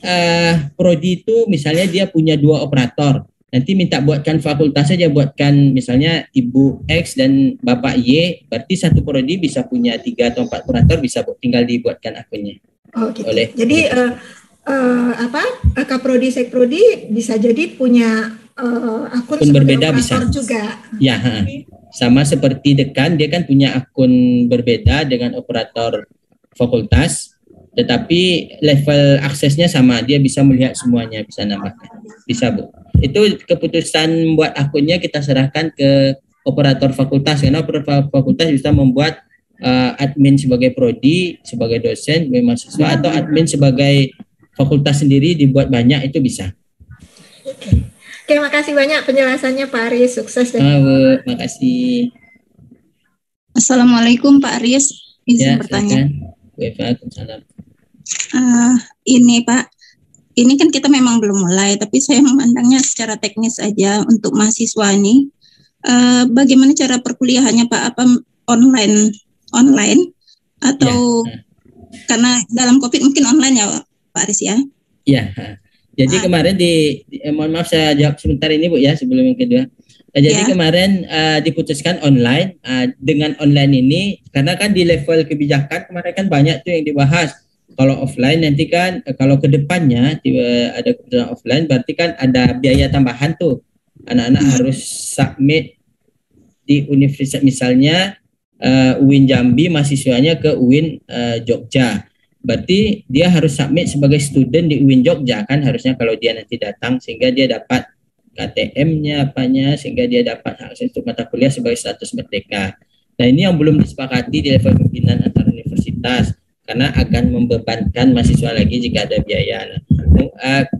prodi itu misalnya dia punya 2 operator. Nanti minta buatkan fakultas saja, buatkan misalnya Ibu X dan Bapak Y, berarti satu prodi bisa punya 3 atau 4 operator, bisa, Bu, tinggal dibuatkan akunnya. Oh, gitu. Jadi Kaprodi, Sekprodi bisa jadi punya akun berbeda bisa juga. Ya, sama seperti dekan, dia kan punya akun berbeda dengan operator fakultas, tetapi level aksesnya sama, dia bisa melihat semuanya, bisa nambahkan, bisa, Bu. Itu keputusan buat akunnya kita serahkan ke operator fakultas, karena operator fakultas bisa membuat admin sebagai prodi, sebagai dosen, sebagai mahasiswa, atau admin sebagai fakultas sendiri dibuat banyak, itu bisa. Oke, makasih banyak penjelasannya Pak Aris, sukses. Bu, makasih. Assalamualaikum Pak Aris, izin bertanya. Waalaikumsalam. Ini Pak, ini kan kita memang belum mulai, tapi saya memandangnya secara teknis aja untuk mahasiswa ini. Bagaimana cara perkuliahannya Pak? Apa online atau karena dalam COVID mungkin online ya Pak Aris ya? Iya. Jadi kemarin mohon maaf saya jawab sebentar ini Bu ya sebelum yang kedua. Jadi kemarin diputuskan online. Dengan online ini karena kan di level kebijakan kemarin kan banyak tuh yang dibahas. kalau offline nanti kan kalau ke depannya ada keputusan offline berarti kan ada biaya tambahan tuh. Anak-anak harus submit di universitas, misalnya UIN Jambi mahasiswanya ke UIN Jogja. Berarti dia harus submit sebagai student di UIN Jogja kan harusnya kalau dia nanti datang, sehingga dia dapat KTM-nya apanya, sehingga dia dapat akses untuk mata kuliah sebagai status merdeka. Nah, ini yang belum disepakati di level pimpinan antar universitas karena akan membebankan mahasiswa lagi jika ada biaya.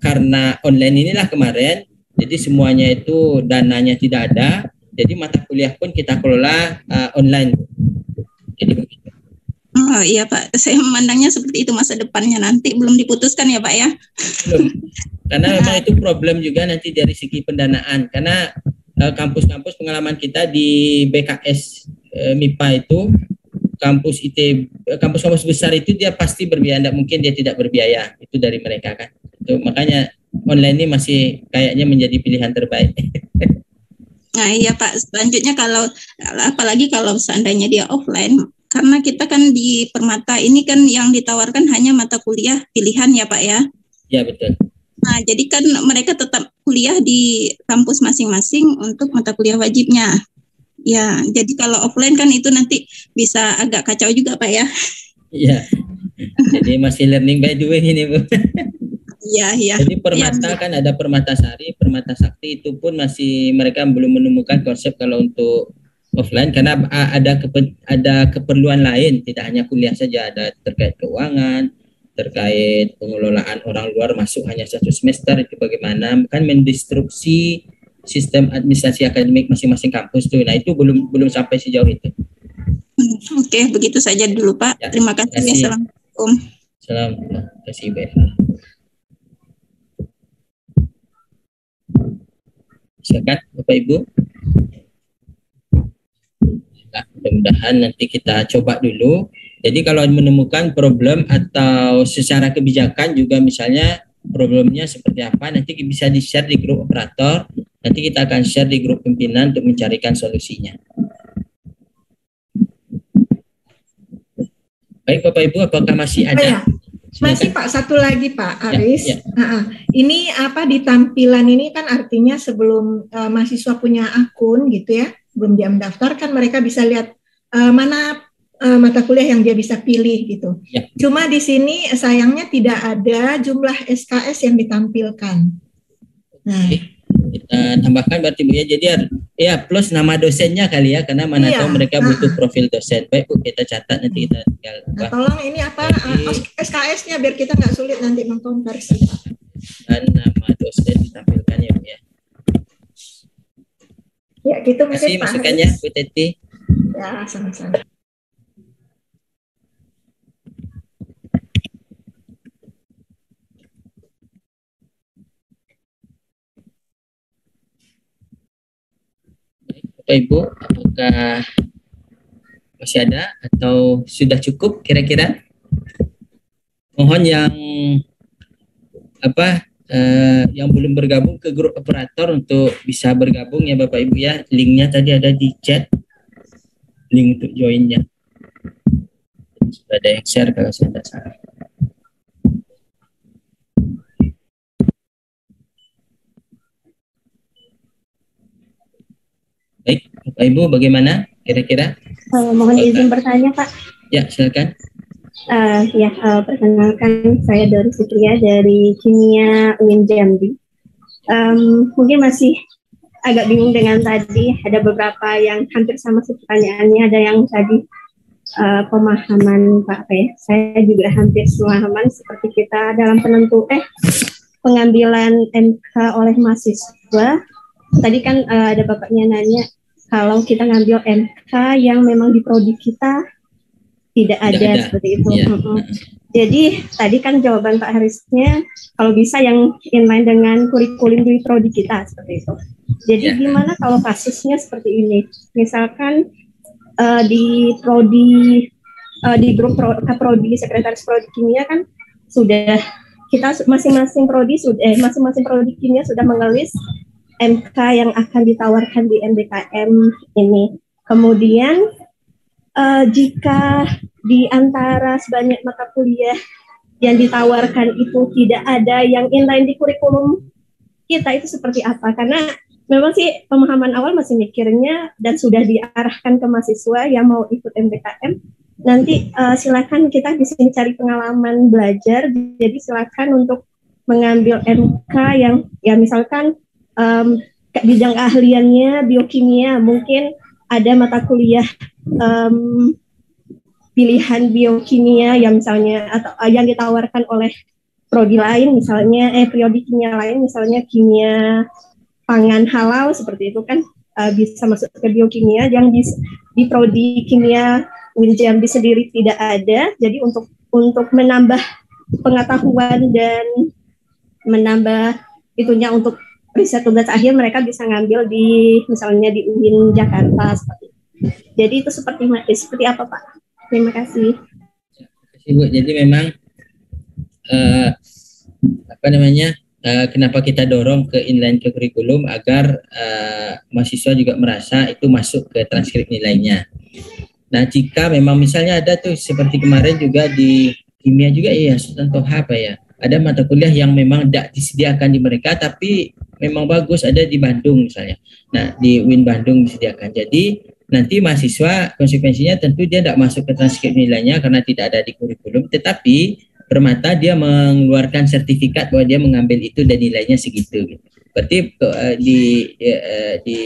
Karena online inilah kemarin, jadi semuanya itu dananya tidak ada, jadi mata kuliah pun kita kelola online. Jadi begitu. Oh iya Pak, saya memandangnya seperti itu masa depannya nanti, belum diputuskan ya Pak ya? Belum, karena memang itu problem juga nanti dari segi pendanaan, karena kampus-kampus pengalaman kita di BKS MIPA itu, kampus kampus besar itu dia pasti berbiaya, tidak mungkin dia tidak berbiaya, itu dari mereka kan. Itu makanya online ini masih kayaknya menjadi pilihan terbaik. Nah iya Pak, selanjutnya kalau apalagi kalau seandainya dia offline, karena kita kan di Permata ini kan yang ditawarkan hanya mata kuliah pilihan ya Pak ya? Ya betul. Nah jadi kan mereka tetap kuliah di kampus masing-masing untuk mata kuliah wajibnya. Ya jadi kalau offline kan itu nanti bisa agak kacau juga Pak ya? Iya, jadi masih learning by doing ini Bu. Iya, iya. Jadi Permata kan ada Permata Sari, Permata Sakti, itu pun masih mereka belum menemukan konsep kalau untuk offline karena ada keperluan lain, tidak hanya kuliah saja, ada terkait keuangan, terkait pengelolaan orang luar masuk hanya 1 semester, itu bagaimana kan mendistruksi sistem administrasi akademik masing-masing kampus tuh. Nah, itu belum sampai sejauh itu. Oke, begitu saja dulu Pak. Ya, terima kasih. Assalamualaikum. Terima kasih Bu. Silakan Bapak Ibu. Nah, mudah-mudahan nanti kita coba dulu. Jadi kalau menemukan problem atau secara kebijakan juga misalnya problemnya seperti apa, nanti bisa di-share di grup operator. Nanti kita akan share di grup pimpinan untuk mencarikan solusinya. Baik Bapak Ibu, apakah masih ada? Masih Pak, satu lagi Pak Aris. Ya. Ini apa di tampilan ini kan artinya sebelum mahasiswa punya akun gitu ya, belum dia mendaftarkan, mereka bisa lihat mana mata kuliah yang dia bisa pilih gitu. Ya. Cuma di sini sayangnya tidak ada jumlah SKS yang ditampilkan. Nah, kita tambahkan berarti Bu ya, jadi ya plus nama dosennya kali ya, karena mana tahu mereka butuh profil dosen. Baik Bu, kita catat nanti kita tinggal. Nah, tolong ini apa SKS-nya biar kita nggak sulit nanti mengkonversi. Dan nama dosen ditampilkan ya Bu ya. Ya gitu mungkin Pak. Masukannya Bu Teti. Ya sama-sama. Bapak Ibu, apakah masih ada atau sudah cukup kira-kira? Mohon yang belum bergabung ke grup operator untuk bisa bergabung ya Bapak Ibu ya. Linknya tadi ada di chat, link untuk joinnya. Sudah ada yang share kalau saya tidak salah. Baik, Bapak Ibu bagaimana kira-kira? Mohon izin bertanya Pak. Ya, silakan. Perkenalkan saya Dori Fitria dari Kimia UIN Jambi. Mungkin masih agak bingung dengan tadi, ada beberapa yang hampir sama pertanyaannya, ada yang tadi pemahaman Pak P. Saya juga hampir pemahaman seperti kita dalam pengambilan MK oleh mahasiswa. Tadi kan ada bapaknya nanya kalau kita ngambil MK yang memang di prodi kita tidak ada seperti itu. Ya. Jadi tadi kan jawaban Pak Harisnya kalau bisa yang inline dengan kurikulum di prodi kita seperti itu. Jadi gimana kalau kasusnya seperti ini? Misalkan di prodi di grup prodi sekretaris prodi kimia kan sudah kita masing-masing prodi kimia sudah mengelis MK yang akan ditawarkan di MDKM ini. Kemudian jika di antara sebanyak mata kuliah yang ditawarkan itu tidak ada yang inline di kurikulum kita, itu seperti apa? Karena memang sih pemahaman awal masih mikirnya dan sudah diarahkan ke mahasiswa yang mau ikut MBKM, nanti silakan kita di sini cari pengalaman belajar, jadi silakan untuk mengambil MK yang ya misalkan bidang keahliannya biokimia, mungkin ada mata kuliah pilihan biokimia yang misalnya atau yang ditawarkan oleh prodi lain, misalnya prodi kimia lain, misalnya kimia pangan halal seperti itu kan, bisa masuk ke biokimia yang di prodi kimia UIN Jambi sendiri tidak ada. Jadi untuk menambah pengetahuan dan menambah itunya untuk riset tugas akhir, mereka bisa ngambil di misalnya di UIN Jakarta seperti itu. Jadi itu seperti apa Pak? Terima kasih. Bu, jadi memang kenapa kita dorong ke inline ke kurikulum agar mahasiswa juga merasa itu masuk ke transkrip nilainya. Nah, jika memang misalnya ada tuh seperti kemarin juga di kimia juga ya, contoh apa ya? Ada mata kuliah yang memang tidak disediakan di mereka tapi memang bagus, ada di Bandung misalnya. Nah, di UIN Bandung disediakan. Jadi nanti mahasiswa konsekuensinya tentu dia tidak masuk ke transkrip nilainya karena tidak ada di kurikulum, tetapi permata dia mengeluarkan sertifikat bahwa dia mengambil itu dan nilainya segitu. Gitu. Berarti di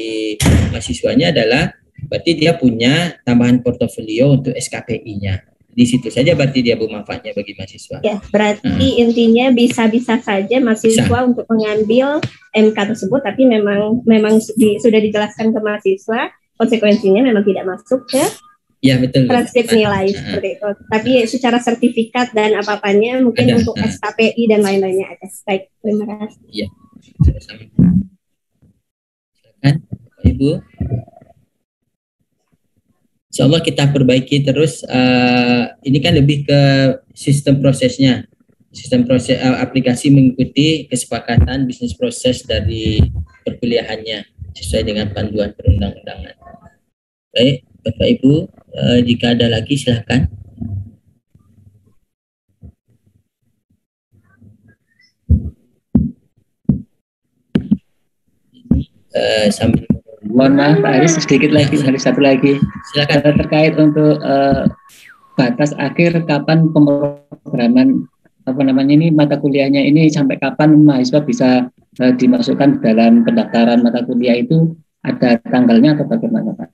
mahasiswanya adalah berarti dia punya tambahan portofolio untuk SKPI-nya. Di situ saja berarti dia bermanfaatnya bagi mahasiswa. Ya, berarti intinya bisa-bisa saja mahasiswa untuk mengambil MK tersebut, tapi memang sudah dijelaskan ke mahasiswa konsekuensinya memang tidak masuk ke transkrip nilai seperti itu. Tapi secara sertifikat dan apa-apanya mungkin untuk SKPI dan lain-lainnya ada. Baik, terima kasih. Iya. Silakan, Ibu. Insya Allah kita perbaiki terus. Ini kan lebih ke sistem prosesnya. Sistem proses aplikasi mengikuti kesepakatan bisnis proses dari perkuliahannya sesuai dengan panduan perundang-undangan. Baik, Bapak Ibu, jika ada lagi silakan. Sambil mohon maaf Pak Aris, sedikit lagi, harus satu lagi. Silakan. Terkait untuk batas akhir kapan pemrograman ini mata kuliahnya ini, sampai kapan mahasiswa bisa dimasukkan dalam pendaftaran mata kuliah itu, ada tanggalnya atau bagaimana Pak?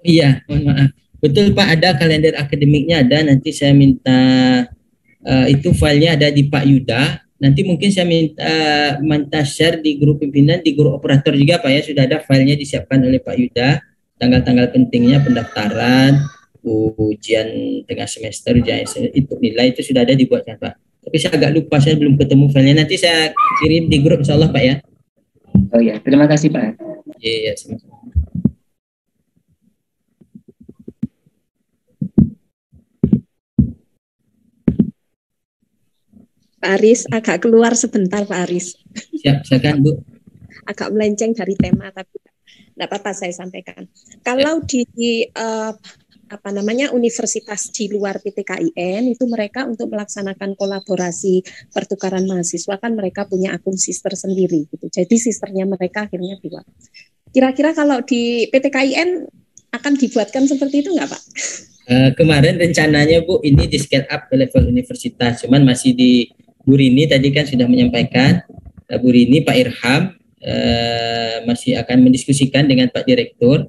Iya, mohon maaf. Betul Pak, ada kalender akademiknya ada. Nanti saya minta itu filenya ada di Pak Yuda. Nanti mungkin saya minta share di grup pimpinan, di grup operator juga Pak ya, sudah ada filenya disiapkan oleh Pak Yuda, tanggal-tanggal pentingnya pendaftaran, ujian tengah semester, ujian itu nilai itu sudah ada dibuatkan Pak. Tapi saya agak lupa, saya belum ketemu filenya, nanti saya kirim di grup insya Allah Pak ya. Oh ya, terima kasih Pak. Iya, sama-sama. Pak Aris, agak keluar sebentar Pak Aris. Siap, silakan Bu. Agak melenceng dari tema, tapi tidak apa-apa saya sampaikan. Kalau di universitas di luar PTKIN itu mereka untuk melaksanakan kolaborasi pertukaran mahasiswa kan mereka punya akun sister sendiri gitu. Jadi sisternya mereka akhirnya dua. Kira-kira kalau di PTKIN akan dibuatkan seperti itu nggak Pak? Kemarin rencananya Bu ini di scale up ke level universitas, cuman masih di Bu Rini tadi kan sudah menyampaikan, Bu Rini, Pak Irham masih akan mendiskusikan dengan Pak Direktur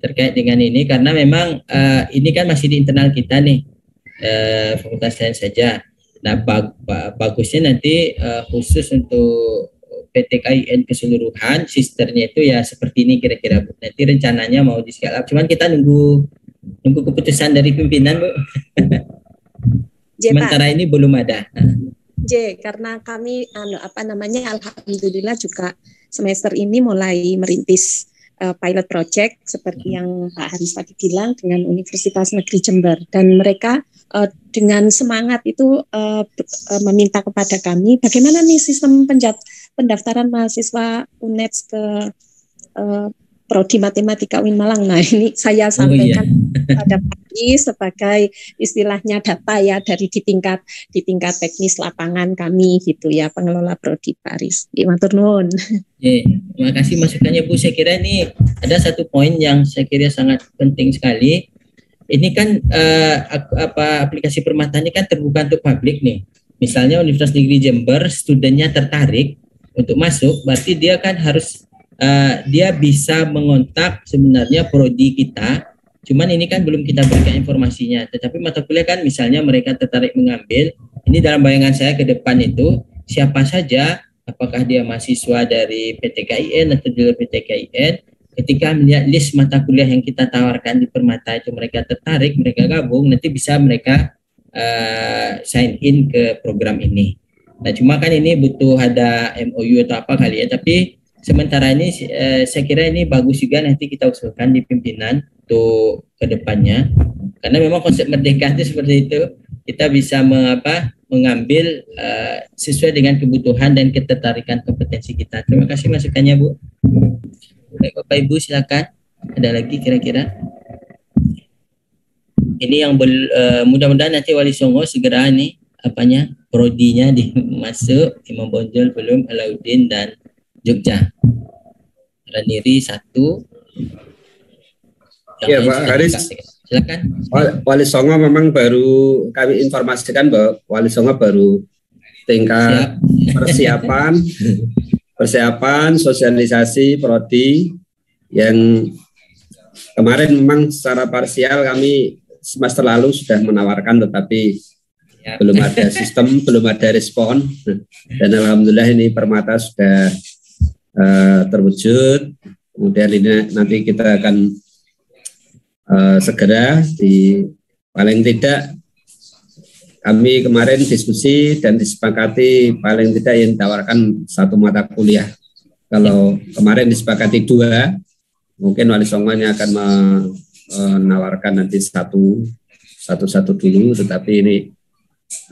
terkait dengan ini, karena memang ini kan masih di internal kita nih, Fakultas Sains saja. Nah bagusnya nanti khusus untuk PTKIN keseluruhan, sisternya itu ya seperti ini kira-kira Bu. Nanti rencananya mau di scale up, cuman kita nunggu keputusan dari pimpinan Bu. Sementara ini belum ada. Karena kami alhamdulillah juga semester ini mulai merintis pilot project seperti yang Pak Haris tadi bilang dengan Universitas Negeri Jember, dan mereka dengan semangat itu meminta kepada kami bagaimana nih sistem pendaftaran mahasiswa UNED ke Prodi Matematika UIN Malang. Nah, ini saya sampaikan pada Pak sebagai istilahnya data ya dari di tingkat teknis lapangan kami gitu ya, pengelola prodi Pak Aris. Matur nuwun. Terima kasih masukannya Bu. Saya kira ini ada satu poin yang saya kira sangat penting sekali. Ini kan aplikasi Permata ini kan terbuka untuk publik nih. Misalnya Universitas Negeri Jember, studennya tertarik untuk masuk, berarti dia kan harus dia bisa mengontak sebenarnya prodi kita. Cuman ini kan belum kita berikan informasinya. Tetapi mata kuliah kan misalnya mereka tertarik mengambil, ini dalam bayangan saya ke depan itu siapa saja, apakah dia mahasiswa dari PTKIN atau di luar PTKIN, ketika melihat list mata kuliah yang kita tawarkan di Permata itu mereka tertarik, mereka gabung, nanti bisa mereka sign in ke program ini. Nah cuma kan ini butuh ada MOU atau apa kali ya, tapi sementara ini saya kira ini bagus juga nanti kita usulkan di pimpinan untuk kedepannya, karena memang konsep merdeka itu seperti itu, kita bisa mengambil sesuai dengan kebutuhan dan ketertarikan kompetensi kita. Terima kasih masukannya Bu. Baik, Bapak Ibu silakan, ada lagi kira-kira? Ini yang mudah-mudahan nanti Wali Songo segera nih prodinya dimasuk, Imam Bonjol belum, Alauddin dan Jogja. Raniri 1. Ya Pak Haris, silakan. Wali Songo memang baru kami informasikan bahwa Wali Songo baru tingkat persiapan sosialisasi prodi yang kemarin memang secara parsial kami semester lalu sudah menawarkan, tetapi belum ada sistem, belum ada respon, dan alhamdulillah ini Permata sudah terwujud. Kemudian ini nanti kita akan segera paling tidak kami kemarin diskusi dan disepakati paling tidak yang ditawarkan 1 mata kuliah. Kalau kemarin disepakati 2, mungkin Wali Songonya akan menawarkan nanti satu dulu, tetapi ini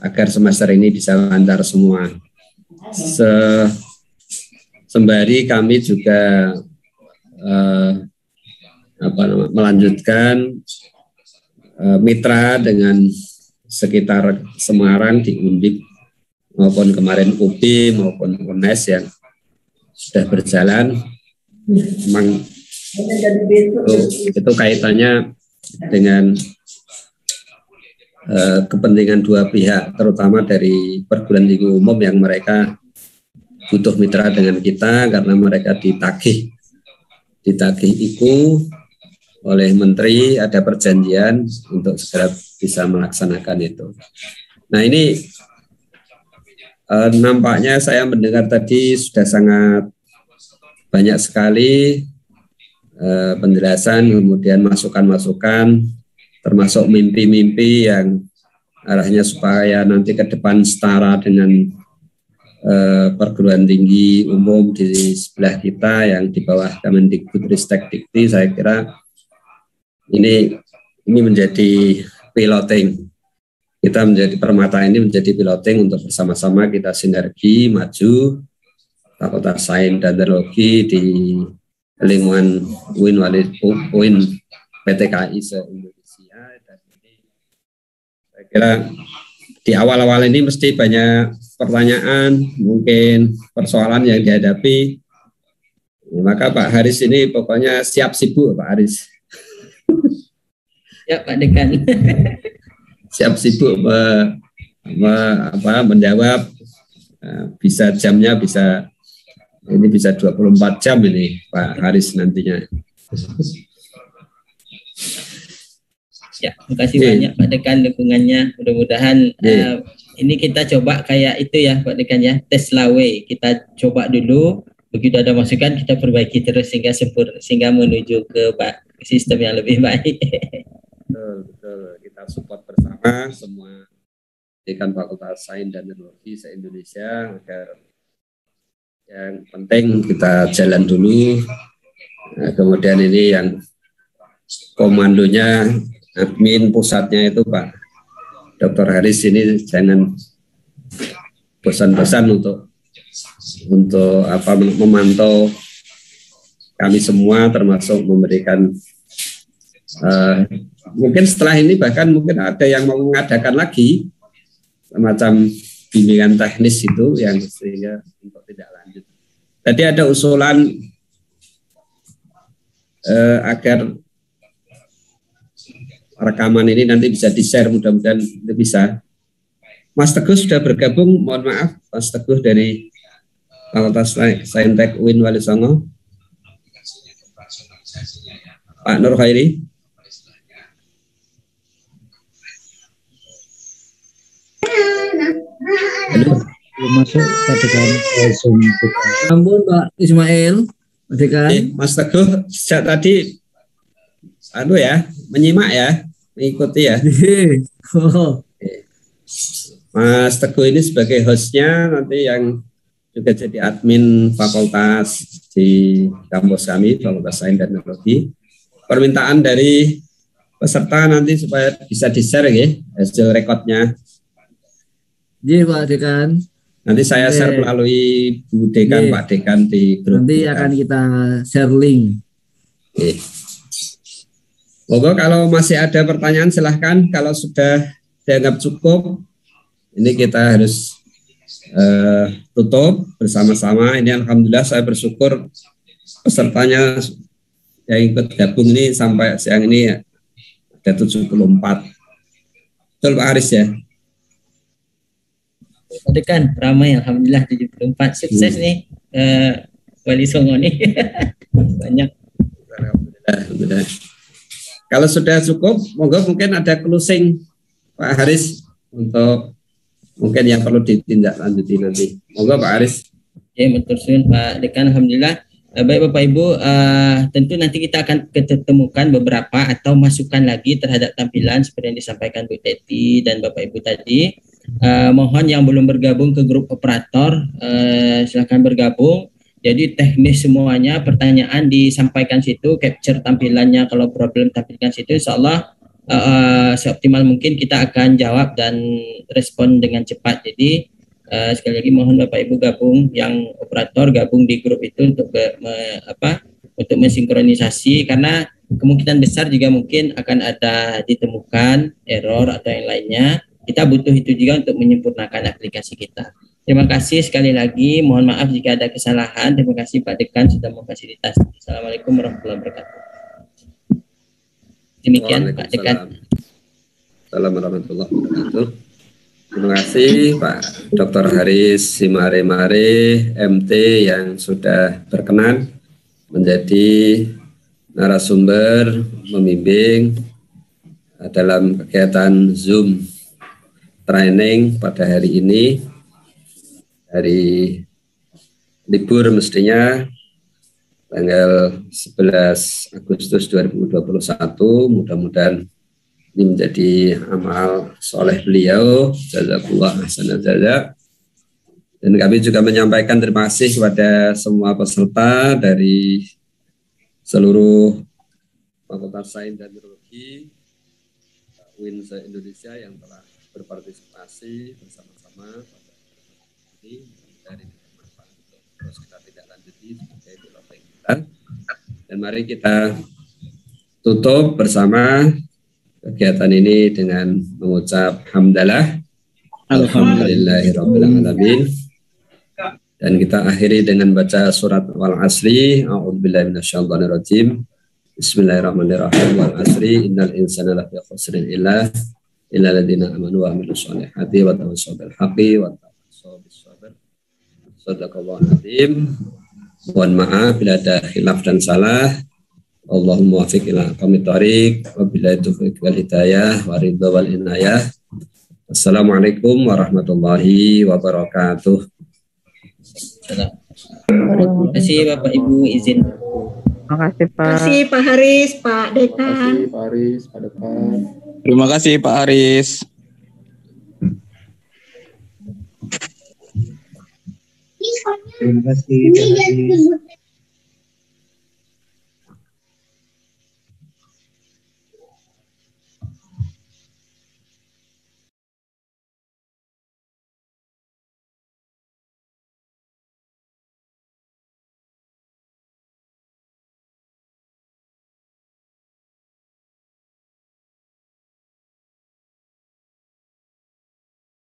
agar semester ini bisa lancar semua. Sembari kami juga melanjutkan mitra dengan sekitar Semarang di Undip maupun kemarin UB maupun UNES yang sudah berjalan. Memang itu kaitannya dengan kepentingan dua pihak, terutama dari perguruan tinggi umum yang mereka butuh mitra dengan kita karena mereka ditagih IKU oleh Menteri, ada perjanjian untuk segera bisa melaksanakan itu. Nah ini nampaknya saya mendengar tadi sudah sangat banyak sekali penjelasan, kemudian masukan-masukan, termasuk mimpi-mimpi yang arahnya supaya nanti ke depan setara dengan perguruan tinggi umum di sebelah kita yang di bawah Kemendikbudristek Dikti. Saya kira ini menjadi piloting. Kita menjadi Permata ini menjadi piloting untuk bersama-sama kita sinergi maju Fakultas Sains dan Teknologi di lingkungan UIN PTKI se-Indonesia. Dan ini saya kira di awal-awal ini mesti banyak pertanyaan, mungkin persoalan yang dihadapi. Maka Pak Haris ini pokoknya siap sibuk Pak Haris. Ya Pak Dekan. Siap sibuk menjawab, bisa jamnya bisa 24 jam ini Pak Haris nantinya. Ya, terima kasih banyak Pak Dekan dukungannya. Mudah-mudahan ini kita coba kayak itu ya Pak Dekan ya, Tesla way. Kita coba dulu, begitu ada masukan kita perbaiki terus sehingga menuju ke sistem yang lebih baik. Betul. Kita support bersama semua dekan Fakultas Sains dan Teknologi se-Indonesia agar yang penting kita jalan dulu. Nah, kemudian ini yang komandonya admin pusatnya itu Pak Dr. Haris ini jangan bosan-bosan untuk memantau kami semua, termasuk memberikan mungkin setelah ini bahkan mungkin ada yang mau mengadakan lagi semacam bimbingan teknis itu yang sehingga untuk tidak lanjut. Tadi ada usulan agar rekaman ini nanti bisa di-share, mudah-mudahan itu bisa. Mas Teguh sudah bergabung, mohon maaf Mas Teguh dari Fakultas Saintek UIN Wali Songo. Pak Nur Khairi. Masuk dengan Zoom. Ampun Pak Ismail, Mas Teguh sejak tadi menyimak ya, mengikuti ya. Mas Teguh ini sebagai hostnya nanti yang juga jadi admin fakultas di kampus kami, Fakultas Sains dan Teknologi. Permintaan dari peserta nanti supaya bisa di-share ya hasil rekodnya. Iya Pak Dekan. Nanti saya share melalui Bu Dekan, Pak Dekan di grup. Nanti akan kita share link. Monggo kalau masih ada pertanyaan silahkan. Kalau sudah dianggap cukup, ini kita harus tutup bersama-sama. Ini alhamdulillah saya bersyukur pesertanya yang ikut gabung ini sampai siang ini ada 74. Betul Pak Aris ya? Dekan ramai alhamdulillah 74. Sukses nih Wali Songo nih. Banyak. Alhamdulillah. Kalau sudah cukup, monggo mungkin ada closing Pak Haris untuk mungkin yang perlu ditindaklanjuti nanti. Monggo Pak Haris. Ya, betul Pak Dekan, alhamdulillah. Baik Bapak Ibu, tentu nanti kita akan ketemukan beberapa atau masukan lagi terhadap tampilan seperti yang disampaikan Bu Teti dan Bapak Ibu tadi. Mohon yang belum bergabung ke grup operator silakan bergabung. Jadi teknis semuanya, pertanyaan disampaikan situ, capture tampilannya, kalau problem tampilkan situ, insya Allah seoptimal mungkin kita akan jawab dan respon dengan cepat. Jadi sekali lagi mohon Bapak Ibu gabung, yang operator gabung di grup itu untuk untuk mensinkronisasi, karena kemungkinan besar juga mungkin akan ada ditemukan error atau yang lainnya. Kita butuh itu juga untuk menyempurnakan aplikasi kita. Terima kasih sekali lagi. Mohon maaf jika ada kesalahan. Terima kasih Pak Dekan sudah memfasilitasi. Assalamualaikum warahmatullahi wabarakatuh. Demikian Pak Dekan. Assalamualaikum warahmatullahi wabarakatuh. Terima kasih Pak Dr. Haris Simare-Mare MT yang sudah berkenan menjadi narasumber membimbing dalam kegiatan Zoom training pada hari ini. Hari libur mestinya tanggal 11 Agustus 2021, mudah-mudahan ini menjadi amal soleh beliau, jazakallah ahsanal jazaa. Dan kami juga menyampaikan terima kasih kepada semua peserta dari seluruh Fakultas Sains dan Teknologi UIN se-Indonesia yang telah berpartisipasi bersama-sama pada ini dari manfaat untuk terus kita tidak lanjuti sebagai piloting kita. Dan mari kita tutup bersama kegiatan ini dengan mengucap hamdalah alhamdulillahirabbil alamin. Dan kita akhiri dengan baca surat Wal Asri, a'udzubillahi minasyaitonir rajim. Bismillahirrahmanirrahim. Wal asri innal insana lafi khusrin illa alladziina amanu wa amilus solihati wa tawassaw bil haqqi wa tawassaw bis sabr. Shadaqallahul azim. Mohon maaf bila ada khilaf dan salah. Allahumma wafiq ila aqwamit thoriq wa billahi taufiq wal hidayah wa ridha wal inayah. Assalamualaikum warahmatullahi wabarakatuh. Terima kasih Bapak Ibu, izin. Terima kasih Pak. Terima kasih Pak Haris, Pak Dekan. Terima kasih Pak Haris, Pak Dekan. Terima kasih Pak Haris. Terima kasih.